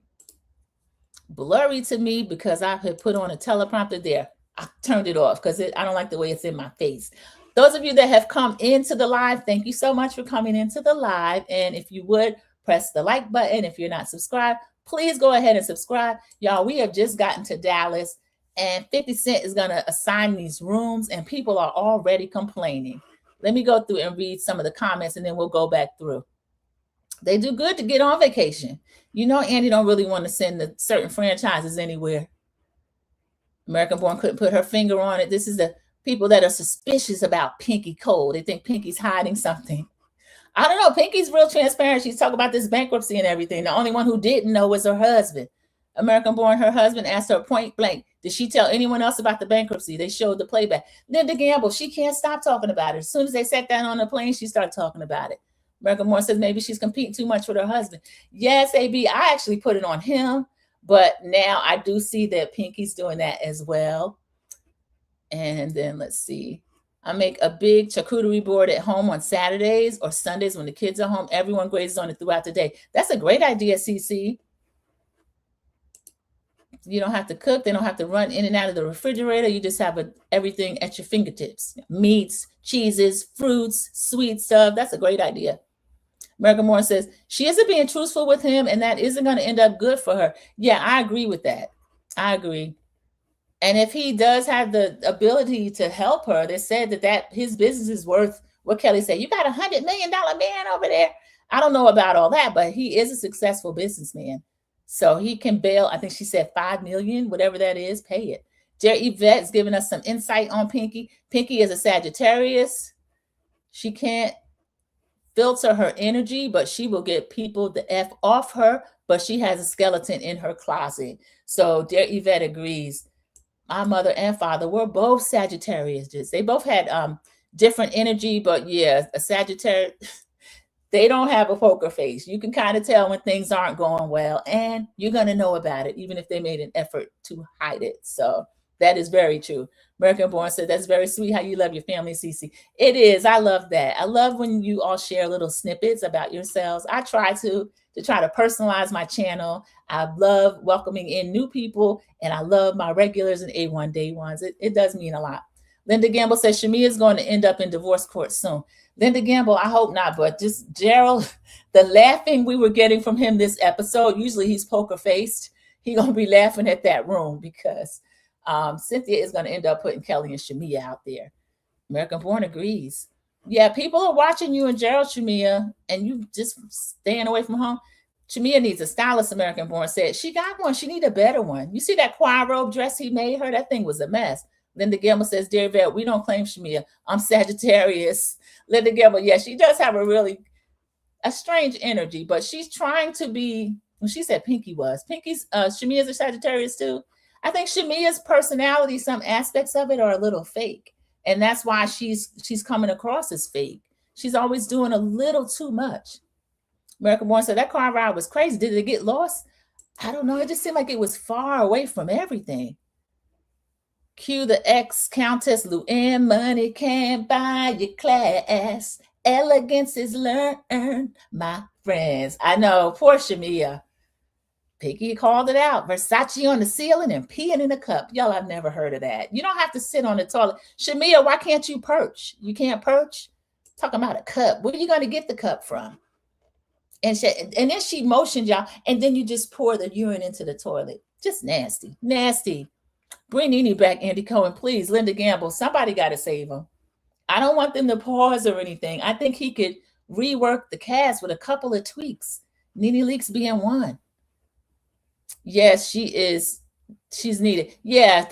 blurry to me because I had put on a teleprompter there. I turned it off because I don't like the way it's in my face. Those of you that have come into the live, thank you so much for coming into the live. And if you would, press the like button. If you're not subscribed, please go ahead and subscribe. Y'all, we have just gotten to Dallas. And 50 Cent is going to assign these rooms, and people are already complaining. Let me go through and read some of the comments, and then we'll go back through. They do good to get on vacation. You know, Andy don't really want to send the certain franchises anywhere. American Born couldn't put her finger on it. This is the people that are suspicious about Pinky Cole. They think Pinky's hiding something. I don't know. Pinky's real transparent. She's talking about this bankruptcy and everything. The only one who didn't know was her husband. American Born, her husband asked her point blank, did she tell anyone else about the bankruptcy? They showed the playback. Linda Gamble, she can't stop talking about it. As soon as they sat down on the plane, she started talking about it. American Born says maybe she's competing too much with her husband. Yes, AB, I actually put it on him, but now I do see that Pinky's doing that as well. And then let's see. I make a big charcuterie board at home on Saturdays or Sundays when the kids are home. Everyone grazes on it throughout the day. That's a great idea, CC. You don't have to cook. They don't have to run in and out of the refrigerator. You just have everything at your fingertips. Meats, cheeses, fruits, sweet stuff. That's a great idea. American Moore says, she isn't being truthful with him, and that isn't going to end up good for her. Yeah, I agree with that. I agree. And if he does have the ability to help her, they said that his business is worth, what Kelly said, you got $100 million man over there. I don't know about all that, but he is a successful businessman. So he can bail, I think she said $5 million, whatever that is, pay it. Jerry Yvette's giving us some insight on Pinky. Pinky is a Sagittarius. She can't filter her energy, but she will get people the F off her, but she has a skeleton in her closet. So Dear Yvette agrees. My mother and father were both Sagittarius. They both had different energy, but yeah, a Sagittarius, they don't have a poker face. You can kind of tell when things aren't going well, and you're going to know about it, even if they made an effort to hide it. So that is very true. American Born said, that's very sweet how you love your family, Cece. It is. I love that. I love when you all share little snippets about yourselves. I try to personalize my channel. I love welcoming in new people, and I love my regulars and A1 day ones. It does mean a lot. Linda Gamble says Shamia is going to end up in divorce court soon. Linda Gamble, I hope not, but just Gerald, the laughing we were getting from him this episode, usually he's poker faced. He's going to be laughing at that room because Cynthia is going to end up putting Kelly and Shamia out there. American Born agrees. Yeah, people are watching you and Gerald, Shamia, and you just staying away from home. Shamia needs a stylist, American Born said. She got one. She need a better one. You see that choir robe dress he made her? That thing was a mess. Linda Gamble says, dear Vet, we don't claim Shamia. I'm Sagittarius. Linda Gamble, yeah, she does have a strange energy, but she's trying to be, well, she said Pinky was. Shamia's a Sagittarius too. I think Shamia's personality, some aspects of it are a little fake. And that's why she's coming across as fake. She's always doing a little too much. American Born said that car ride was crazy. Did it get lost? I don't know. It just seemed like it was far away from everything. Cue the ex-Countess Luann. Money can't buy your class. Elegance is learned, my friends. I know. Poor Shamia. Piggy called it out. Versace on the ceiling and peeing in a cup. Y'all, I've never heard of that. You don't have to sit on the toilet. Shamia, why can't you perch? You can't perch? Talking about a cup. Where are you going to get the cup from? And then she motioned y'all, and then you just pour the urine into the toilet. Just nasty. Nasty. Bring Nene back, Andy Cohen, please. Linda Gamble, somebody got to save him. I don't want them to pause or anything. I think he could rework the cast with a couple of tweaks. Nene Leakes being one. Yes, she is. She's needed. Yeah,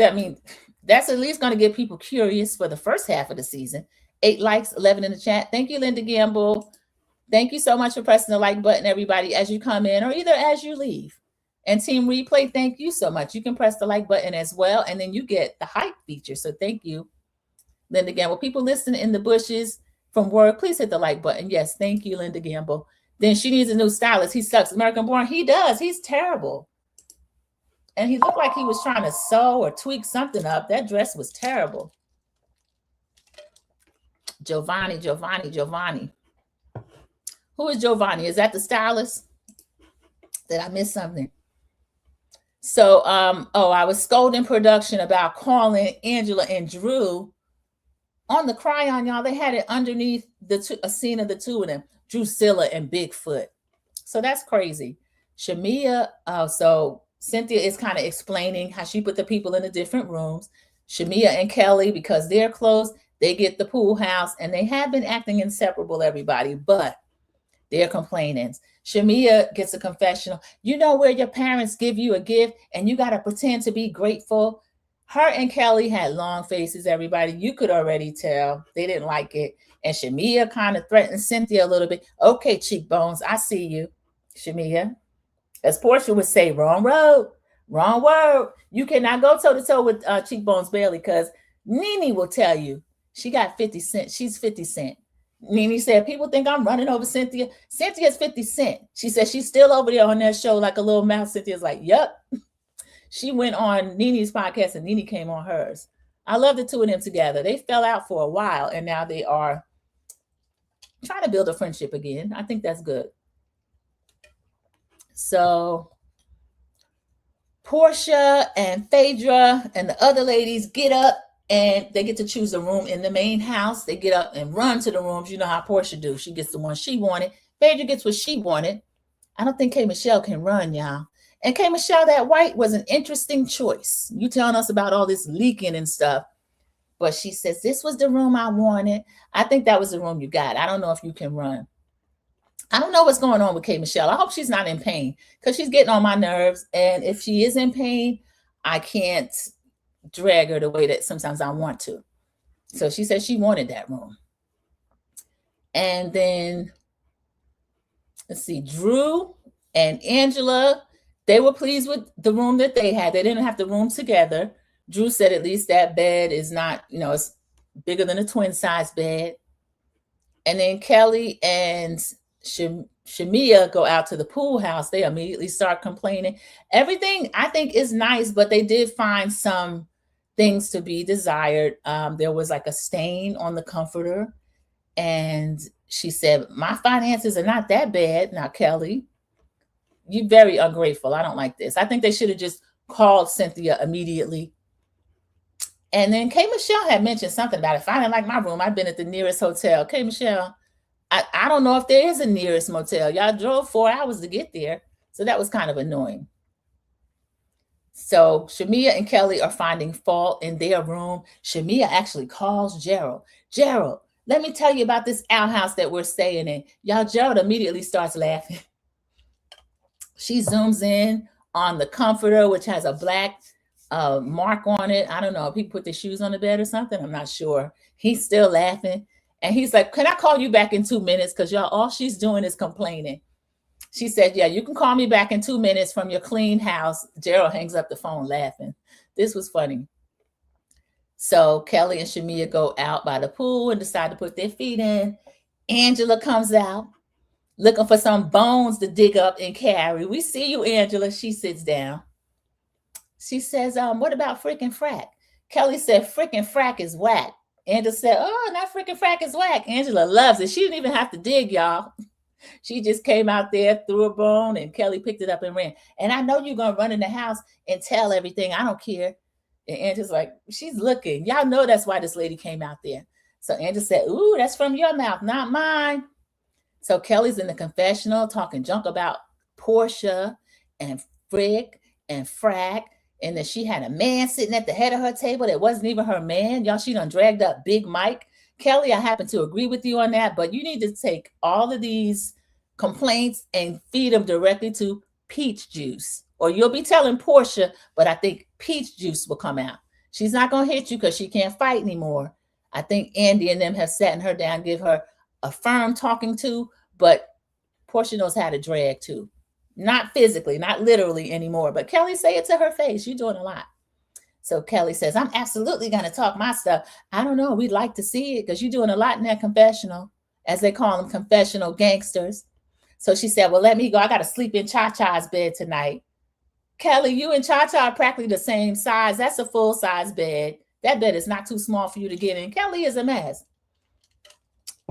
that's at least going to get people curious for the first half of the season. 8 likes, 11 in the chat. Thank you, Linda Gamble. Thank you so much for pressing the like button, everybody, as you come in or either as you leave. And Team Replay, thank you so much. You can press the like button as well, and then you get the hype feature. So thank you, Linda Gamble. People listening in the bushes from work, please hit the like button. Yes, thank you, Linda Gamble. Then she needs a new stylist. He sucks. American Born, he does. He's terrible. And he looked like he was trying to sew or tweak something up. That dress was terrible. Giovanni. Who is Giovanni? Is that the stylist? Did I miss something? So, I was scolding production about calling Angela and Drew on the Cryon, y'all. They had it underneath a scene of the two of them, Drusilla and Bigfoot. So that's crazy. Shamia, so Cynthia is kind of explaining how she put the people in the different rooms. Shamia and Kelly, because they're close, they get the pool house, and they have been acting inseparable, everybody, but they're complaining. Shamia gets a confessional. You know where your parents give you a gift and you got to pretend to be grateful? Her and Kelly had long faces, everybody. You could already tell they didn't like it. And Shamia kind of threatened Cynthia a little bit. Okay, cheekbones, I see you, Shamia. As Portia would say, wrong road, wrong word. You cannot go toe-to-toe with Cheekbones Bailey because Nene will tell you she got 50 Cent. She's 50 Cent. Nene said, people think I'm running over Cynthia. Cynthia's 50 Cent. She said she's still over there on that show like a little mouse. Cynthia's like, yep. She went on Nene's podcast and Nene came on hers. I love the two of them together. They fell out for a while and now they are trying to build a friendship again. I think that's good. So Portia and Phaedra and the other ladies get up and they get to choose a room in the main house. They get up and run to the rooms. You know how Portia do. She gets the one she wanted. Phaedra gets what she wanted. I don't think K. Michelle can run, y'all. And K. Michelle, that white was an interesting choice. You telling us about all this leaking and stuff. But she says, this was the room I wanted. I think that was the room you got. I don't know if you can run. I don't know what's going on with K. Michelle. I hope she's not in pain because she's getting on my nerves. And if she is in pain, I can't drag her the way that sometimes I want to. So she said she wanted that room. And then, let's see, Drew and Angela, they were pleased with the room that they had. They didn't have the room together. Drew said at least that bed is not, it's bigger than a twin size bed. And then Kelly and Shamia go out to the pool house. They immediately start complaining. Everything I think is nice, but they did find some things to be desired. There was like a stain on the comforter. And she said, my finances are not that bad. Now, Kelly, you're very ungrateful. I don't like this. I think they should have just called Cynthia immediately. And then K. Michelle had mentioned something about if I didn't like my room, I've been at the nearest hotel. K. Michelle, I don't know if there is a nearest motel. Y'all drove 4 hours to get there. So that was kind of annoying. So Shamia and Kelly are finding fault in their room. Shamia actually calls Gerald. Gerald, let me tell you about this outhouse that we're staying in. Y'all, Gerald immediately starts laughing. She zooms in on the comforter, which has a black mark on it. I don't know if he put the shoes on the bed or something. I'm not sure. He's still laughing. And he's like, can I call you back in 2 minutes? Because y'all, all she's doing is complaining. She said, yeah, you can call me back in 2 minutes from your clean house. Gerald hangs up the phone laughing. This was funny. So Kelly and Shamia go out by the pool and decide to put their feet in. Angela comes out looking for some bones to dig up and carry. We see you, Angela. She sits down. She says, what about frickin' frack? Kelly said, frickin' frack is whack. Angela said, oh, not frickin' frack is whack. Angela loves it. She didn't even have to dig, y'all. She just came out there, threw a bone, and Kelly picked it up and ran. And I know you're going to run in the house and tell everything. I don't care. And Angela's like, she's looking. Y'all know that's why this lady came out there. So Angela said, ooh, that's from your mouth, not mine. So Kelly's in the confessional talking junk about Portia and Frick and Frack, and that she had a man sitting at the head of her table that wasn't even her man. Y'all, she done dragged up Big Mike. Kelly, I happen to agree with you on that, but you need to take all of these complaints and feed them directly to Peach Juice, or you'll be telling Portia, but I think Peach Juice will come out. She's not going to hit you because she can't fight anymore. I think Andy and them have sat her down, give her a firm talking to, but Portia knows how to drag too. Not physically, not literally anymore, but Kelly say it to her face. You're doing a lot. So Kelly says, I'm absolutely going to talk my stuff. I don't know. We'd like to see it because you're doing a lot in that confessional, as they call them, confessional gangsters. So she said, well, let me go. I got to sleep in Cha-Cha's bed tonight. Kelly, you and Cha-Cha are practically the same size. That's a full-size bed. That bed is not too small for you to get in. Kelly is a mess.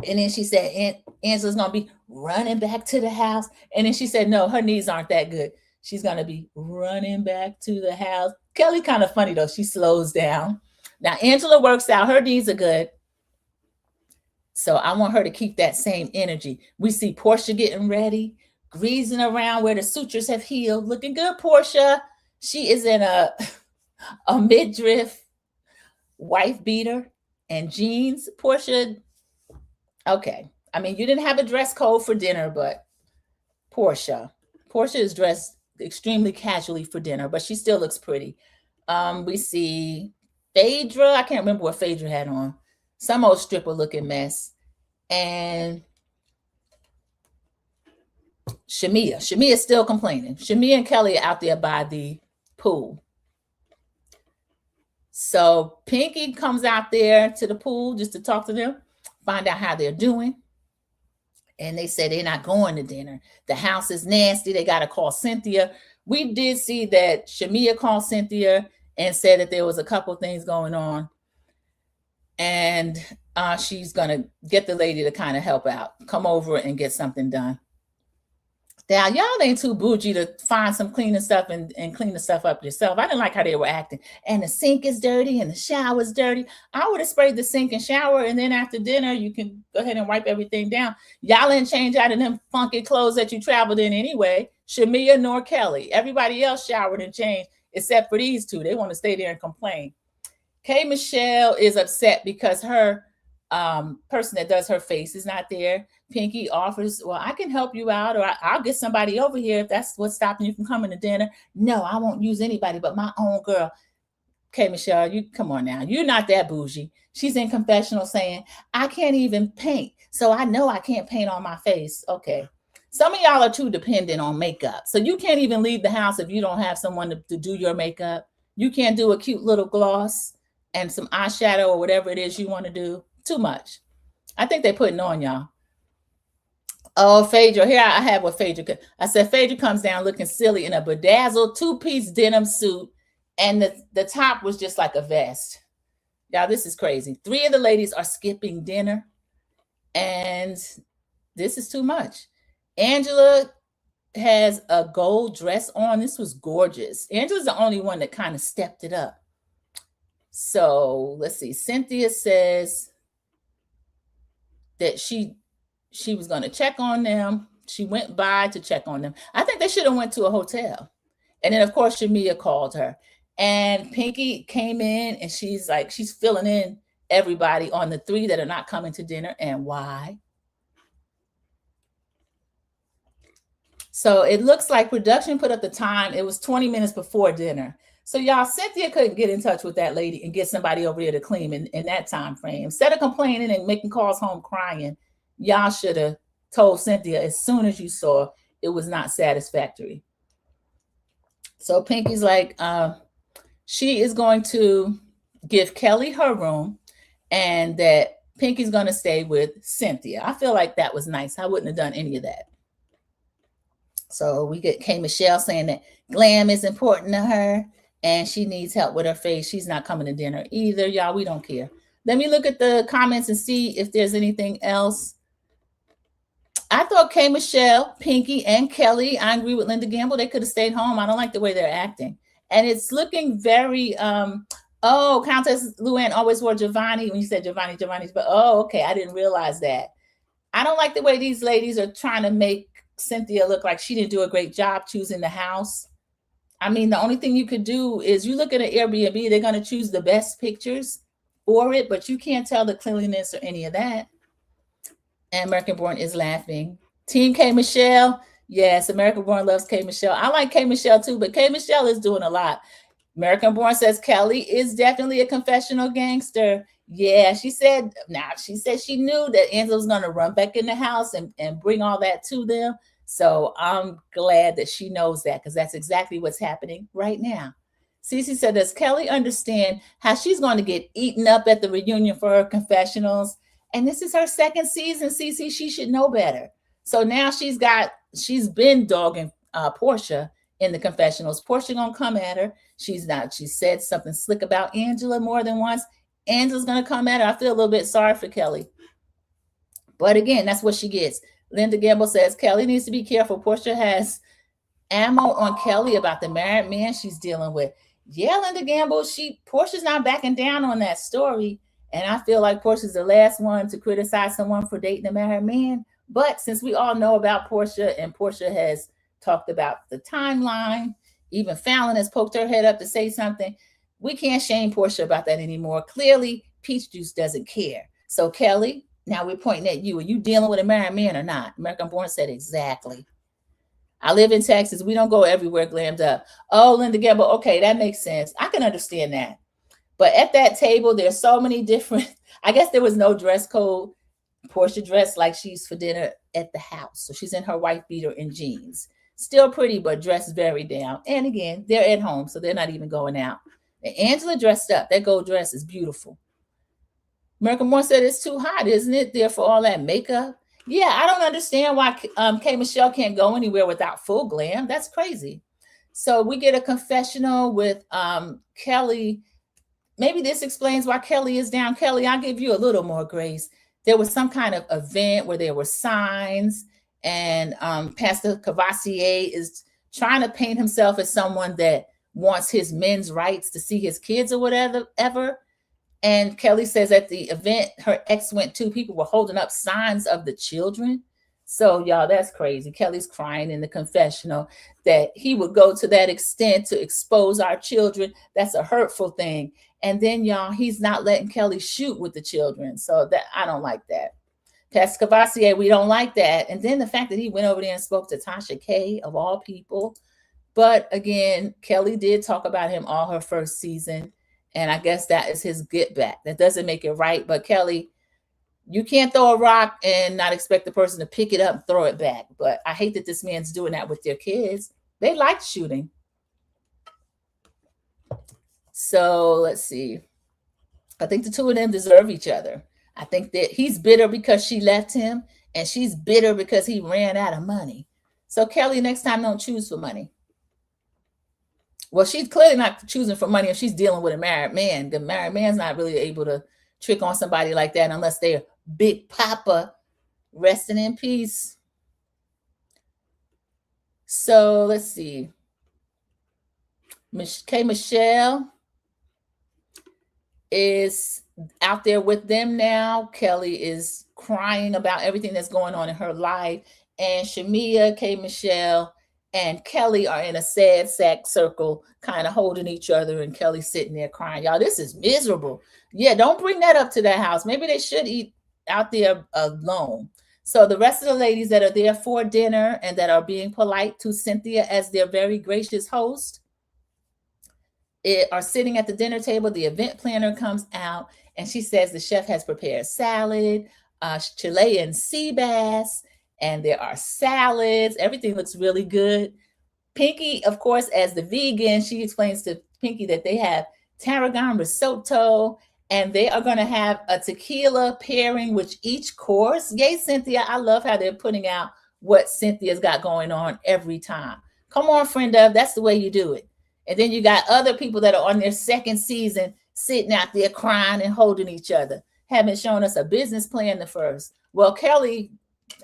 And then she said, Angela's going to be running back to the house. And then she said, no, her knees aren't that good. She's going to be running back to the house. Kelly kind of funny, though. She slows down. Now, Angela works out. Her knees are good. So I want her to keep that same energy. We see Portia getting ready, greasing around where the sutures have healed. Looking good, Portia. She is in a midriff wife beater and jeans. Portia, okay. I mean, you didn't have a dress code for dinner, but Portia is dressed extremely casually for dinner, but she still looks pretty. We see Phaedra. I can't remember what Phaedra had on. Some old stripper looking mess. And Shamia is still complaining. Shamia and Kelly are out there by the pool. So Pinky comes out there to the pool just to talk to them, find out how they're doing. And they say they're not going to dinner. The house is nasty. They got to call Cynthia. We did see that Shamia called Cynthia and said that there was a couple of things going on. And she's going to get the lady to kind of help out, come over and get something done. Now, y'all ain't too bougie to find some cleaning stuff and clean the stuff up yourself. I didn't like how they were acting. And the sink is dirty and the shower's dirty. I would have sprayed the sink and shower, and then after dinner, you can go ahead and wipe everything down. Y'all didn't change out of them funky clothes that you traveled in anyway. Shamia nor Kelly. Everybody else showered and changed except for these two. They want to stay there and complain. K. Michelle is upset because her person that does her face is not there. Pinky offers, well, I can help you out, or I'll get somebody over here if that's what's stopping you from coming to dinner. No, I won't use anybody but my own girl. Okay, Michelle, you come on now. You're not that bougie. She's in confessional saying, I can't even paint, so I know I can't paint on my face. Okay. Some of y'all are too dependent on makeup. So you can't even leave the house if you don't have someone to do your makeup. You can't do a cute little gloss and some eyeshadow or whatever it is you want to do. Too much. I think they're putting on y'all. Oh, Phaedra. Here I have what Phaedra. I said Phaedra comes down looking silly in a bedazzled two-piece denim suit, and the top was just like a vest. Y'all, this is crazy. 3 of the ladies are skipping dinner, and this is too much. Angela has a gold dress on. This was gorgeous. Angela's the only one that kind of stepped it up. So let's see. Cynthia says that she was going to check on them. She went by to check on them. I think they should have went to a hotel. And then, of course, Shamia called her. And Pinky came in, and she's filling in everybody on the 3 that are not coming to dinner and why. So it looks like production put up the time. It was 20 minutes before dinner. So y'all, Cynthia couldn't get in touch with that lady and get somebody over here to clean in that time frame. Instead of complaining and making calls home crying, y'all should have told Cynthia as soon as you saw it was not satisfactory. So Pinky's like, she is going to give Kelly her room and that Pinky's going to stay with Cynthia. I feel like that was nice. I wouldn't have done any of that. So we get K. Michelle saying that glam is important to her and she needs help with her face. She's not coming to dinner either. Y'all, we don't care. Let me look at the comments and see if there's anything else. I thought K. Michelle, Pinky, and Kelly, I agree with Linda Gamble, they could have stayed home. I don't like the way they're acting. And it's looking very, oh, Countess Luann always wore Giovanni. When you said Giovanni's, but oh, okay, I didn't realize that. I don't like the way these ladies are trying to make Cynthia look like she didn't do a great job choosing the house. I mean, the only thing you could do is you look at an Airbnb, they're going to choose the best pictures for it, but you can't tell the cleanliness or any of that. And American Born is laughing. Team K. Michelle. Yes, American Born loves K. Michelle. I like K. Michelle too, but K. Michelle is doing a lot. American Born says Kelly is definitely a confessional gangster. Yeah, she said she knew that Angela was going to run back in the house and bring all that to them. So I'm glad that she knows that because that's exactly what's happening right now. Cece said, does Kelly understand how she's going to get eaten up at the reunion for her confessionals? And this is her second season, Cece. She should know better. So now she's been dogging Portia in the confessionals. Portia gonna come at her. She said something slick about Angela more than once. Angela's gonna come at her. I feel a little bit sorry for Kelly. But again, that's what she gets. Linda Gamble says Kelly needs to be careful. Portia has ammo on Kelly about the married man she's dealing with. Yeah, Linda Gamble, Portia's not backing down on that story. And I feel like Portia's the last one to criticize someone for dating a married man. But since we all know about Portia and Portia has talked about the timeline, even Fallon has poked her head up to say something, we can't shame Portia about that anymore. Clearly, Peach Juice doesn't care. So Kelly, now we're pointing at you. Are you dealing with a married man or not? American Born said exactly. I live in Texas. We don't go everywhere glammed up. Oh, Linda Gamble, okay, that makes sense. I can understand that. But at that table, there's so many different, I guess there was no dress code. Portia dressed like she's for dinner at the house. So she's in her white beater and jeans. Still pretty, but dressed very down. And again, they're at home, so they're not even going out. And Angela dressed up. That gold dress is beautiful. American Moore said it's too hot, isn't it? There for all that makeup. Yeah, I don't understand why K. Michelle can't go anywhere without full glam. That's crazy. So we get a confessional with Kelly. Maybe this explains why Kelly is down. Kelly, I'll give you a little more grace. There was some kind of event where there were signs and Pastor Cavassier is trying to paint himself as someone that wants his men's rights to see his kids or whatever. And Kelly says at the event her ex went to, people were holding up signs of the children. So y'all, that's crazy. Kelly's crying in the confessional that he would go to that extent to expose our children. That's a hurtful thing. And then y'all, he's not letting Kelly shoot with the children. So that I don't like that. Pastor Cavassier, we don't like that. And then the fact that he went over there and spoke to Tasha K of all people. But again, Kelly did talk about him all her first season. And I guess that is his get back. That doesn't make it right. But Kelly, you can't throw a rock and not expect the person to pick it up and throw it back. But I hate that this man's doing that with their kids. They like shooting. So let's see. I think the two of them deserve each other. I think that he's bitter because she left him and she's bitter because he ran out of money. So Kelly, next time don't choose for money. Well, she's clearly not choosing for money if she's dealing with a married man. The married man's not really able to trick on somebody like that unless they're Big Papa, resting in peace. So let's see. K. Michelle is out there with them now. Kelly is crying about everything that's going on in her life. And Shamia, K. Michelle, and Kelly are in a sad sack circle, kind of holding each other, and Kelly sitting there crying. Y'all, this is miserable. Yeah, don't bring that up to that house. Maybe they should eat out there alone. So the rest of the ladies that are there for dinner and that are being polite to Cynthia as their very gracious host are sitting at the dinner table. The event planner comes out and she says the chef has prepared salad, Chilean sea bass, and there are salads. Everything looks really good. Pinky, of course, as the vegan, she explains to Pinky that they have tarragon risotto, and they are going to have a tequila pairing with each course. Yay, Cynthia. I love how they're putting out what Cynthia's got going on every time. Come on, friend of, that's the way you do it. And then you got other people that are on their second season sitting out there crying and holding each other, haven't shown us a business plan the first. Well, Kelly,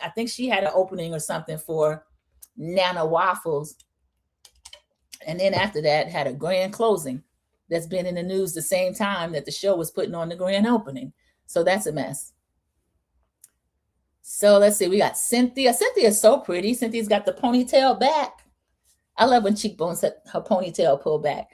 I think she had an opening or something for Nana Waffles. And then after that had a grand closing that's been in the news the same time that the show was putting on the grand opening. So that's a mess. So let's see, we got Cynthia. Cynthia is so pretty. Cynthia's got the ponytail back. I love when Cheekbones her ponytail pulled back.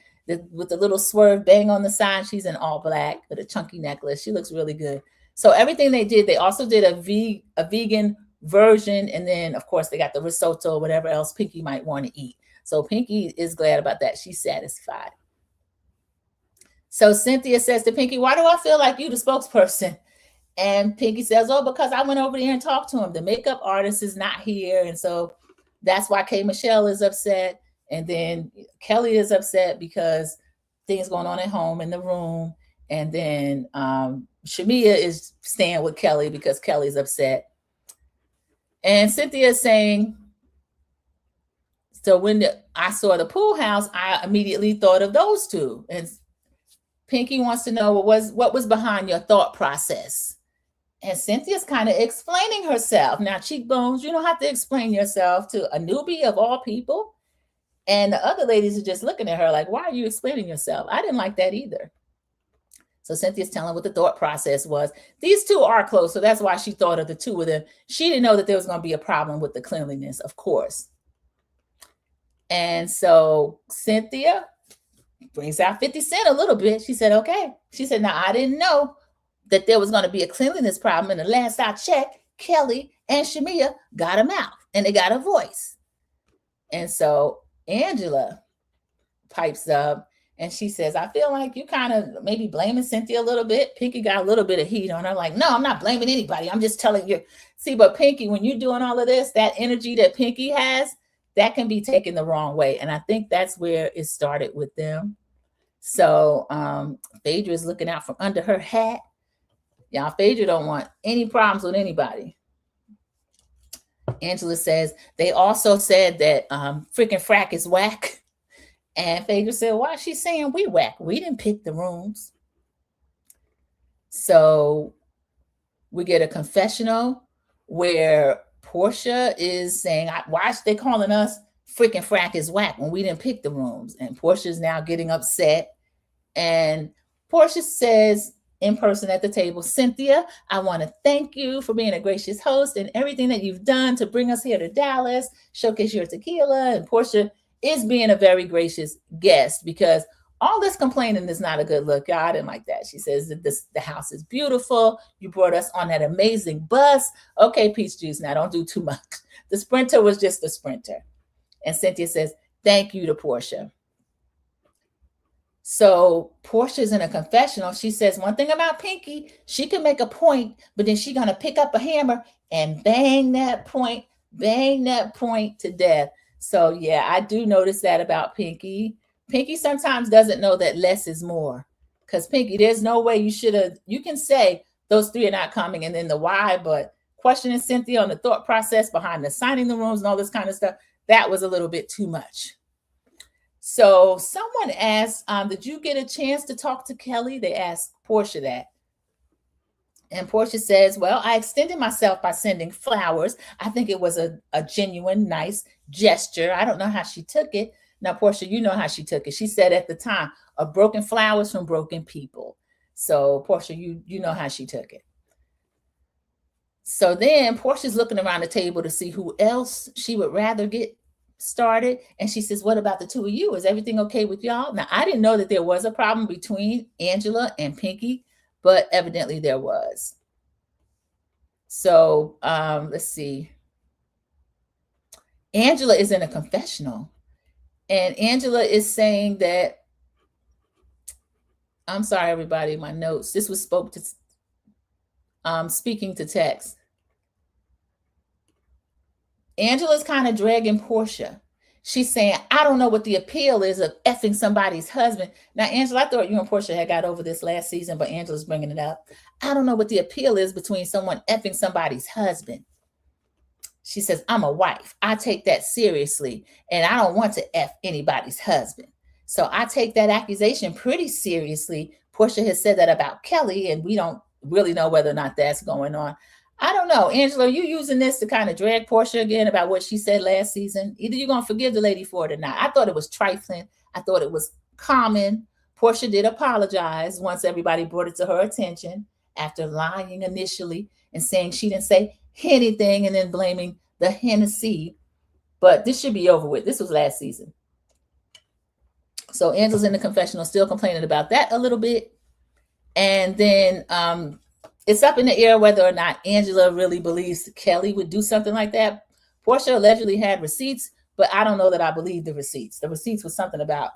With the little swerve bang on the side. She's in all black with a chunky necklace. She looks really good. So everything they did, they also did a vegan version. And then, of course, they got the risotto, whatever else Pinky might want to eat. So Pinky is glad about that. She's satisfied. So Cynthia says to Pinky, why do I feel like you the spokesperson? And Pinky says, oh, because I went over there and talked to him. The makeup artist is not here. And so that's why K. Michelle is upset. And then Kelly is upset because things going on at home in the room. And then Shamia is staying with Kelly because Kelly's upset. And Cynthia is saying, so when I saw the pool house, I immediately thought of those two. And Pinky wants to know what was behind your thought process. And Cynthia's kind of explaining herself. Now, Cheekbones, you don't have to explain yourself to a newbie of all people. And the other ladies are just looking at her like, why are you explaining yourself? I didn't like that either. So Cynthia's telling what the thought process was. These two are close, so that's why she thought of the two of them. She didn't know that there was going to be a problem with the cleanliness, of course. And so Cynthia brings out 50 Cent a little bit. She said, okay. She said, now, I didn't know that there was going to be a cleanliness problem. And the last I checked, Kelly and Shamia got a mouth and they got a voice. And so Angela pipes up and she says, I feel like you kind of maybe blaming Cynthia a little bit. Pinky got a little bit of heat on her. Like, no, I'm not blaming anybody. I'm just telling you. See, but Pinky, when you're doing all of this, that energy that Pinky has, that can be taken the wrong way. And I think that's where it started with them. So Phaedra is looking out from under her hat. Y'all, Phaedra don't want any problems with anybody. Angela says, they also said that freaking frack is whack. And Phaedra said, why is she saying we whack? We didn't pick the rooms. So we get a confessional where Portia is saying, why are they calling us freaking frack is whack when we didn't pick the rooms? And Portia is now getting upset. And Portia says in person at the table, Cynthia, I want to thank you for being a gracious host and everything that you've done to bring us here to Dallas, showcase your tequila. And Portia is being a very gracious guest because all this complaining is not a good look. Y'all, I didn't like that. She says that the house is beautiful. You brought us on that amazing bus. Okay, peach juice. Now don't do too much. The Sprinter was just a Sprinter. And Cynthia says, thank you to Portia. So Portia's in a confessional. She says one thing about Pinky, she can make a point, but then she's going to pick up a hammer and bang that point to death. So yeah, I do notice that about Pinky. Pinky sometimes doesn't know that less is more. Because Pinky, there's no way you can say those three are not coming and then the why, but questioning Cynthia on the thought process behind the signing the rooms and all this kind of stuff, that was a little bit too much. So someone asked, did you get a chance to talk to Kelly? They asked Portia that. And Portia says, well, I extended myself by sending flowers. I think it was a genuine, nice gesture. I don't know how she took it. Now, Portia, you know how she took it. She said at the time, of broken flowers from broken people. So Portia, you know how she took it. So then Portia's looking around the table to see who else she would rather get started. And she says, what about the two of you? Is everything okay with y'all? Now, I didn't know that there was a problem between Angela and Pinky, but evidently there was. So let's see. Angela is in a confessional. And Angela is saying that, I'm sorry, everybody, my notes. This was speaking to text. Angela's kind of dragging Portia. She's saying, I don't know what the appeal is of effing somebody's husband. Now, Angela, I thought you and Portia had got over this last season, but Angela's bringing it up. I don't know what the appeal is between someone effing somebody's husband. She says, I'm a wife. I take that seriously, and I don't want to F anybody's husband. So I take that accusation pretty seriously. Portia has said that about Kelly, and we don't really know whether or not that's going on. I don't know. Angela, are you using this to kind of drag Portia again about what she said last season? Either you're going to forgive the lady for it or not. I thought it was trifling. I thought it was common. Portia did apologize once everybody brought it to her attention after lying initially and saying she didn't say anything and then blaming the Hennessy. But this should be over with. This was last season. So Angela's in the confessional still complaining about that a little bit. And then it's up in the air whether or not Angela really believes Kelly would do something like that. Portia allegedly had receipts, but I don't know that I believe the receipts. The receipts was something about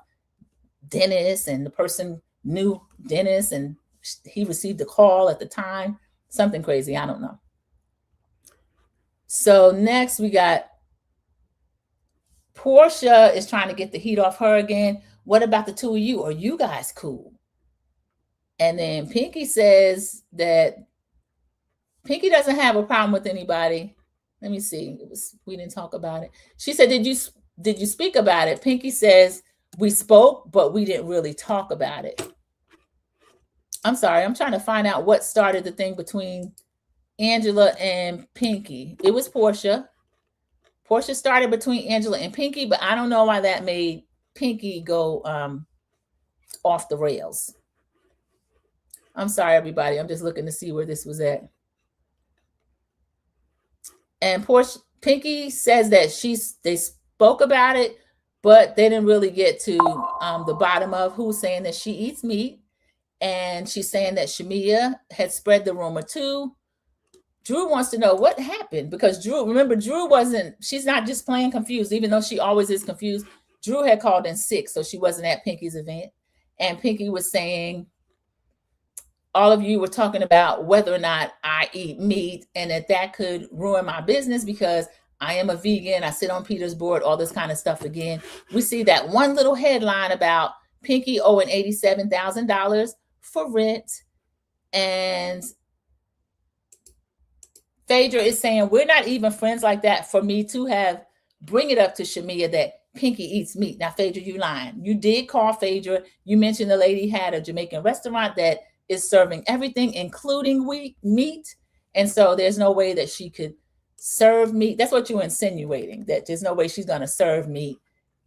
Dennis, and the person knew Dennis, and he received a call at the time. Something crazy. I don't know. So next we got Portia is trying to get the heat off her again. What about the two of you? Are you guys cool? And then Pinky says that Pinky doesn't have a problem with anybody. Let me see. We didn't talk about it. She said, did you speak about it? Pinky says, we spoke, but we didn't really talk about it. I'm sorry. I'm trying to find out what started the thing between Angela and Pinky. It was Portia. Portia started between Angela and Pinky, but I don't know why that made Pinky go off the rails. I'm sorry, everybody. I'm just looking to see where this was at. And Pinky says that they spoke about it, but they didn't really get to the bottom of who's saying that she eats meat. And she's saying that Shamia had spread the rumor too. Drew wants to know what happened, because she's not just playing confused, even though she always is confused. Drew had called in sick, so she wasn't at Pinky's event. And Pinky was saying, all of you were talking about whether or not I eat meat and that could ruin my business because I am a vegan. I sit on Peter's board, all this kind of stuff again. We see that one little headline about Pinky owing $87,000 for rent. And Phaedra is saying, we're not even friends like that for me to bring it up to Shamia that Pinky eats meat. Now, Phaedra, you lying. You did call Phaedra. You mentioned the lady had a Jamaican restaurant that is serving everything, including meat. And so there's no way that she could serve meat. That's what you're insinuating, that there's no way she's going to serve meat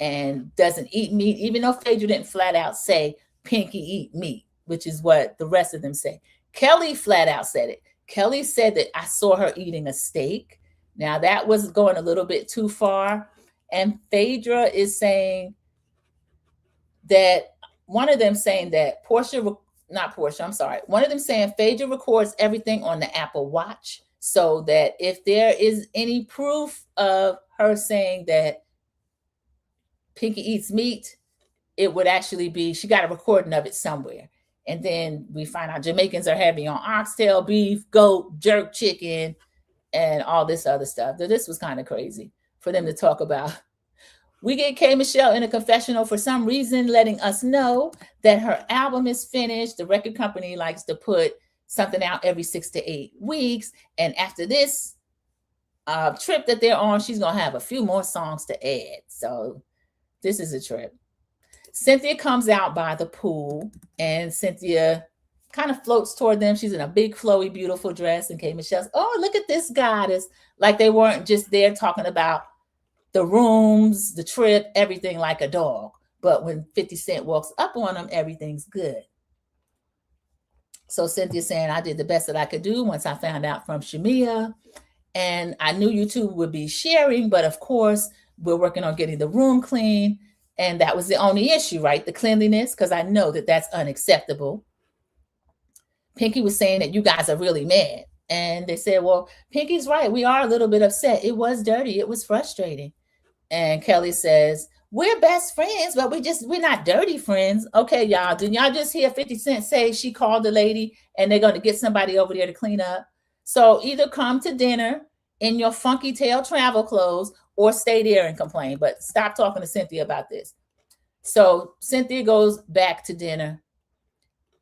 and doesn't eat meat, even though Phaedra didn't flat out say Pinky eat meat, which is what the rest of them say. Kelly flat out said it. Kelly said that I saw her eating a steak. Now that was going a little bit too far. And Phaedra is saying that one of them saying that one of them saying Phaedra records everything on the Apple Watch, so that if there is any proof of her saying that Pinky eats meat, it would actually be, she got a recording of it somewhere. And then we find out Jamaicans are heavy on oxtail, beef, goat, jerk chicken, and all this other stuff. This was kind of crazy for them to talk about. We get K. Michelle in a confessional for some reason, letting us know that her album is finished. The record company likes to put something out every 6 to 8 weeks. And after this trip that they're on, she's going to have a few more songs to add. So this is a trip. Cynthia comes out by the pool, and Cynthia kind of floats toward them. She's in a big, flowy, beautiful dress. And K. Michelle's, oh, look at this goddess. Like they weren't just there talking about the rooms, the trip, everything like a dog. But when 50 Cent walks up on them, everything's good. So Cynthia's saying, I did the best that I could do once I found out from Shamia. And I knew you two would be sharing, but of course, we're working on getting the room clean. And that was the only issue, right? The cleanliness, because I know that that's unacceptable. Pinky was saying that you guys are really mad. And they said, well, Pinky's right. We are a little bit upset. It was dirty. It was frustrating. And Kelly says, we're best friends, but we're not dirty friends. Okay, y'all. Didn't y'all just hear 50 Cent say she called the lady and they're going to get somebody over there to clean up? So either come to dinner in your funky tail travel clothes, or stay there and complain, but stop talking to Cynthia about this. So Cynthia goes back to dinner,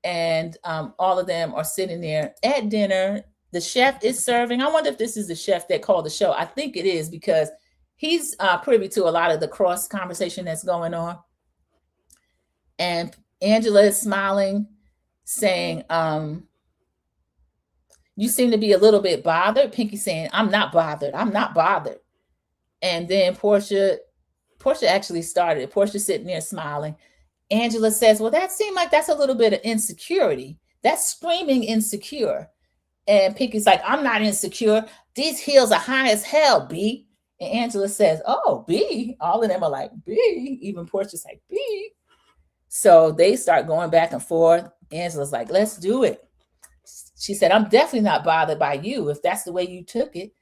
and all of them are sitting there at dinner. The chef is serving. I wonder if this is the chef that called the show. I think it is, because he's privy to a lot of the cross conversation that's going on. And Angela is smiling, saying, you seem to be a little bit bothered. Pinky saying, I'm not bothered. I'm not bothered. And then Portia actually started. Portia sitting there smiling. Angela says, well, that seemed like that's a little bit of insecurity. That's screaming insecure. And Pinky's like, I'm not insecure. These heels are high as hell, B. And Angela says, oh, B. All of them are like, B. Even Portia's like, B. So they start going back and forth. Angela's like, let's do it. She said, I'm definitely not bothered by you if that's the way you took it.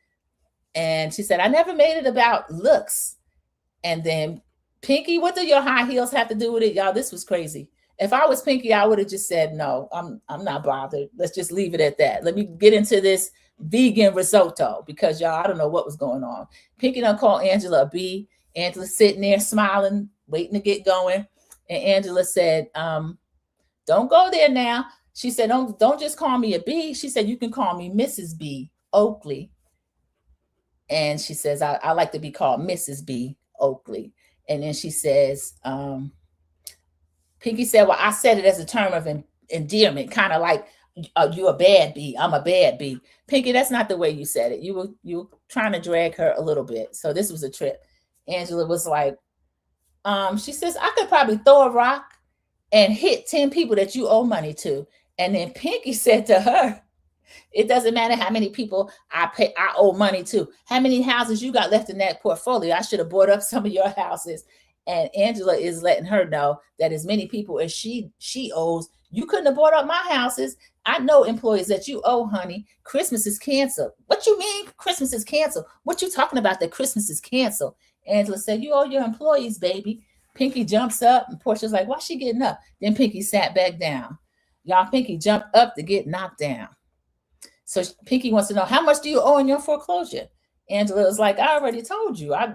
And she said, I never made it about looks. And then Pinky, what do your high heels have to do with it? Y'all, this was crazy. If I was Pinky, I would have just said, no, I'm not bothered. Let's just leave it at that. Let me get into this vegan risotto, because y'all, I don't know what was going on. Pinky done call Angela a B. Angela sitting there smiling, waiting to get going. And Angela said, don't go there now. She said, don't just call me a B. She said, you can call me Mrs. B. Oakley. And she says, I like to be called Mrs. B. Oakley. And then she says, Pinky said, well, I said it as a term of endearment, kind of like, you a bad B. I'm a bad B. Pinky, that's not the way you said it. You were trying to drag her a little bit. So this was a trip. Angela was like, she says, I could probably throw a rock and hit 10 people that you owe money to. And then Pinky said to her, it doesn't matter how many people I owe money to. How many houses you got left in that portfolio? I should have bought up some of your houses. And Angela is letting her know that as many people as she owes, you couldn't have bought up my houses. I know employees that you owe, honey. Christmas is canceled. What you mean Christmas is canceled? What you talking about that Christmas is canceled? Angela said, you owe your employees, baby. Pinky jumps up, and Portia's like, why's she getting up? Then Pinky sat back down. Y'all, Pinky jumped up to get knocked down. So Pinky wants to know, how much do you owe in your foreclosure? Angela was like, I already told you. I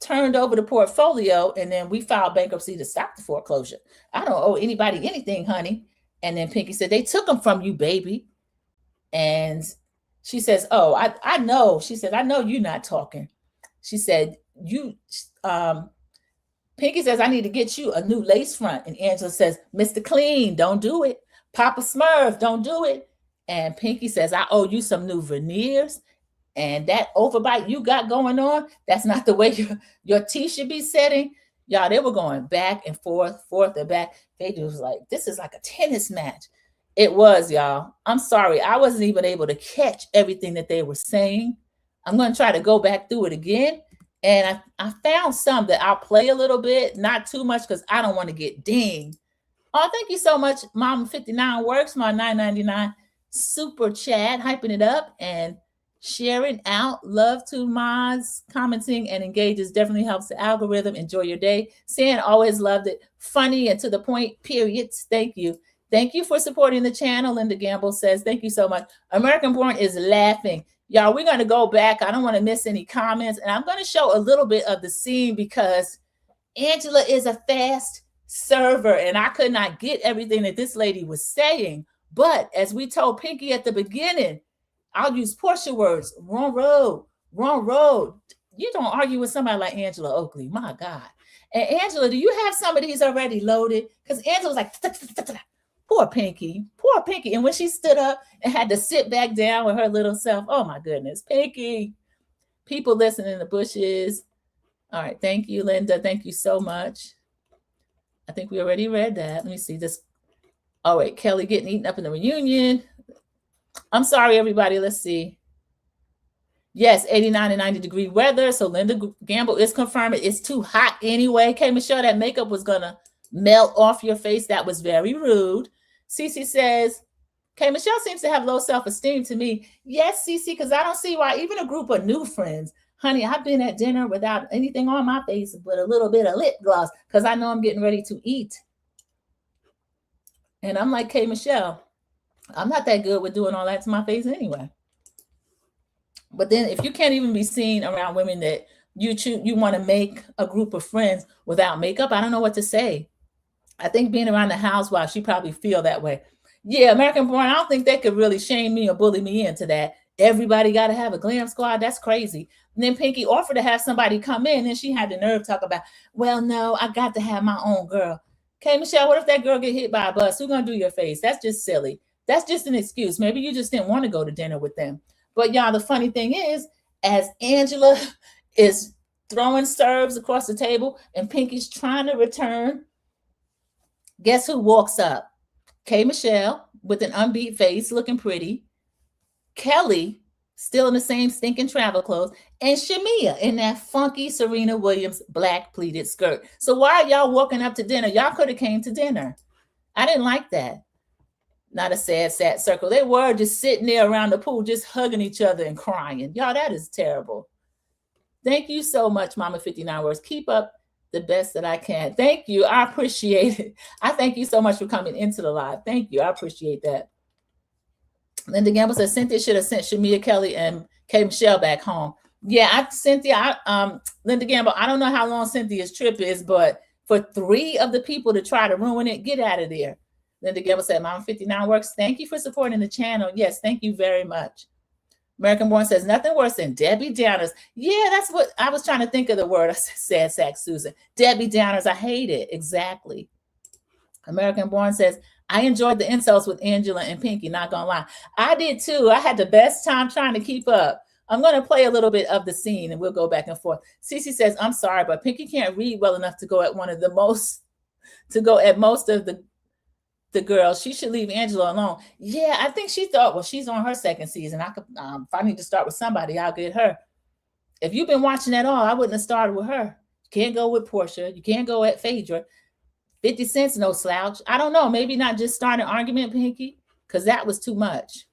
turned over the portfolio, and then we filed bankruptcy to stop the foreclosure. I don't owe anybody anything, honey. And then Pinky said, they took them from you, baby. And she says, oh, I know. She said, I know you're not talking. She said, Pinky says, I need to get you a new lace front. And Angela says, Mr. Clean, don't do it. Papa Smurf, don't do it. And Pinky says, I owe you some new veneers. And that overbite you got going on, that's not the way your teeth should be setting. Y'all, they were going back and forth and back. They just was like, this is like a tennis match. It was, y'all. I'm sorry. I wasn't even able to catch everything that they were saying. I'm going to try to go back through it again. And I found some that I'll play a little bit, not too much, because I don't want to get dinged. Oh, thank you so much, Mama 59 Works, my $9.99 super chat, hyping it up and sharing out. Love to mods, commenting and engages definitely helps the algorithm. Enjoy your day. San always loved it. Funny and to the point, periods. Thank you. Thank you for supporting the channel. Linda Gamble says, thank you so much. American Born is laughing. Y'all, we're going to go back. I don't want to miss any comments. And I'm going to show a little bit of the scene because Angela is a fast server. And I could not get everything that this lady was saying. But as we told Pinky at the beginning, I'll use Portia words, wrong road, wrong road. You don't argue with somebody like Angela Oakley. My God. And Angela, do you have some of these already loaded? Because Angela was like, poor Pinky, poor Pinky. And when she stood up and had to sit back down with her little self, oh my goodness, Pinky. People listening in the bushes. All right. Thank you, Linda. Thank you so much. I think we already read that. Let me see this. All right. Kelly getting eaten up in the reunion. I'm sorry, everybody. Let's see. Yes, 89 and 90 degree weather. So Linda Gamble is confirming it's too hot anyway. K. Michelle, that makeup was going to melt off your face. That was very rude. Cece says, K. Michelle seems to have low self-esteem to me. Yes, Cece, because I don't see why even a group of new friends, honey, I've been at dinner without anything on my face but a little bit of lip gloss because I know I'm getting ready to eat. And I'm like, K. Michelle, I'm not that good with doing all that to my face anyway. But then if you can't even be seen around women that you want to make a group of friends without makeup. I don't know what to say. I think being around the housewives, she probably feel that way. Yeah, American Born, I don't think they could really shame me or bully me into that. Everybody got to have a glam squad. That's crazy. And then Pinky offered to have somebody come in, and she had the nerve to talk about, well, no, I got to have my own girl. Okay, Michelle, what if that girl get hit by a bus? Who's going to do your face? That's just silly. That's just an excuse. Maybe you just didn't want to go to dinner with them. But y'all, the funny thing is, as Angela is throwing serves across the table and Pinky's trying to return, guess who walks up? K. Michelle with an unbeat face, looking pretty. Kelly, still in the same stinking travel clothes. And Shamia in that funky Serena Williams black pleated skirt. So why are y'all walking up to dinner? Y'all could have came to dinner. I didn't like that. Not a sad circle. They were just sitting there around the pool, just hugging each other and crying. Y'all, that is terrible. Thank you so much, Mama 59 Words. Keep up the best that I can. Thank you. I appreciate it. I thank you so much for coming into the live. Thank you. I appreciate that. Linda Gamble says Cynthia should have sent Shamia Kelly and K. Michelle back home. Yeah, Linda Gamble, I don't know how long Cynthia's trip is, but for 3 of the people to try to ruin it, get out of there. Linda Gamble said, Mama 59 Works. Thank you for supporting the channel. Yes, thank you very much. American Born says, nothing worse than Debbie Downers. Yeah, that's what I was trying to think of the word. I said, sad sack Susan. Debbie Downers, I hate it. Exactly. American Born says, I enjoyed the insults with Angela and Pinky, not gonna lie. I did too. I had the best time trying to keep up. I'm going to play a little bit of the scene and we'll go back and forth. Cece says, I'm sorry, but Pinky can't read well enough to go at most of the girls. She should leave Angela alone. Yeah, I think she thought, well, she's on her second season. I could, if I need to start with somebody, I'll get her. If you've been watching at all, I wouldn't have started with her. You can't go with Portia. You can't go at Phaedra. 50 Cent's no slouch. I don't know. Maybe not just start an argument, Pinky, because that was too much.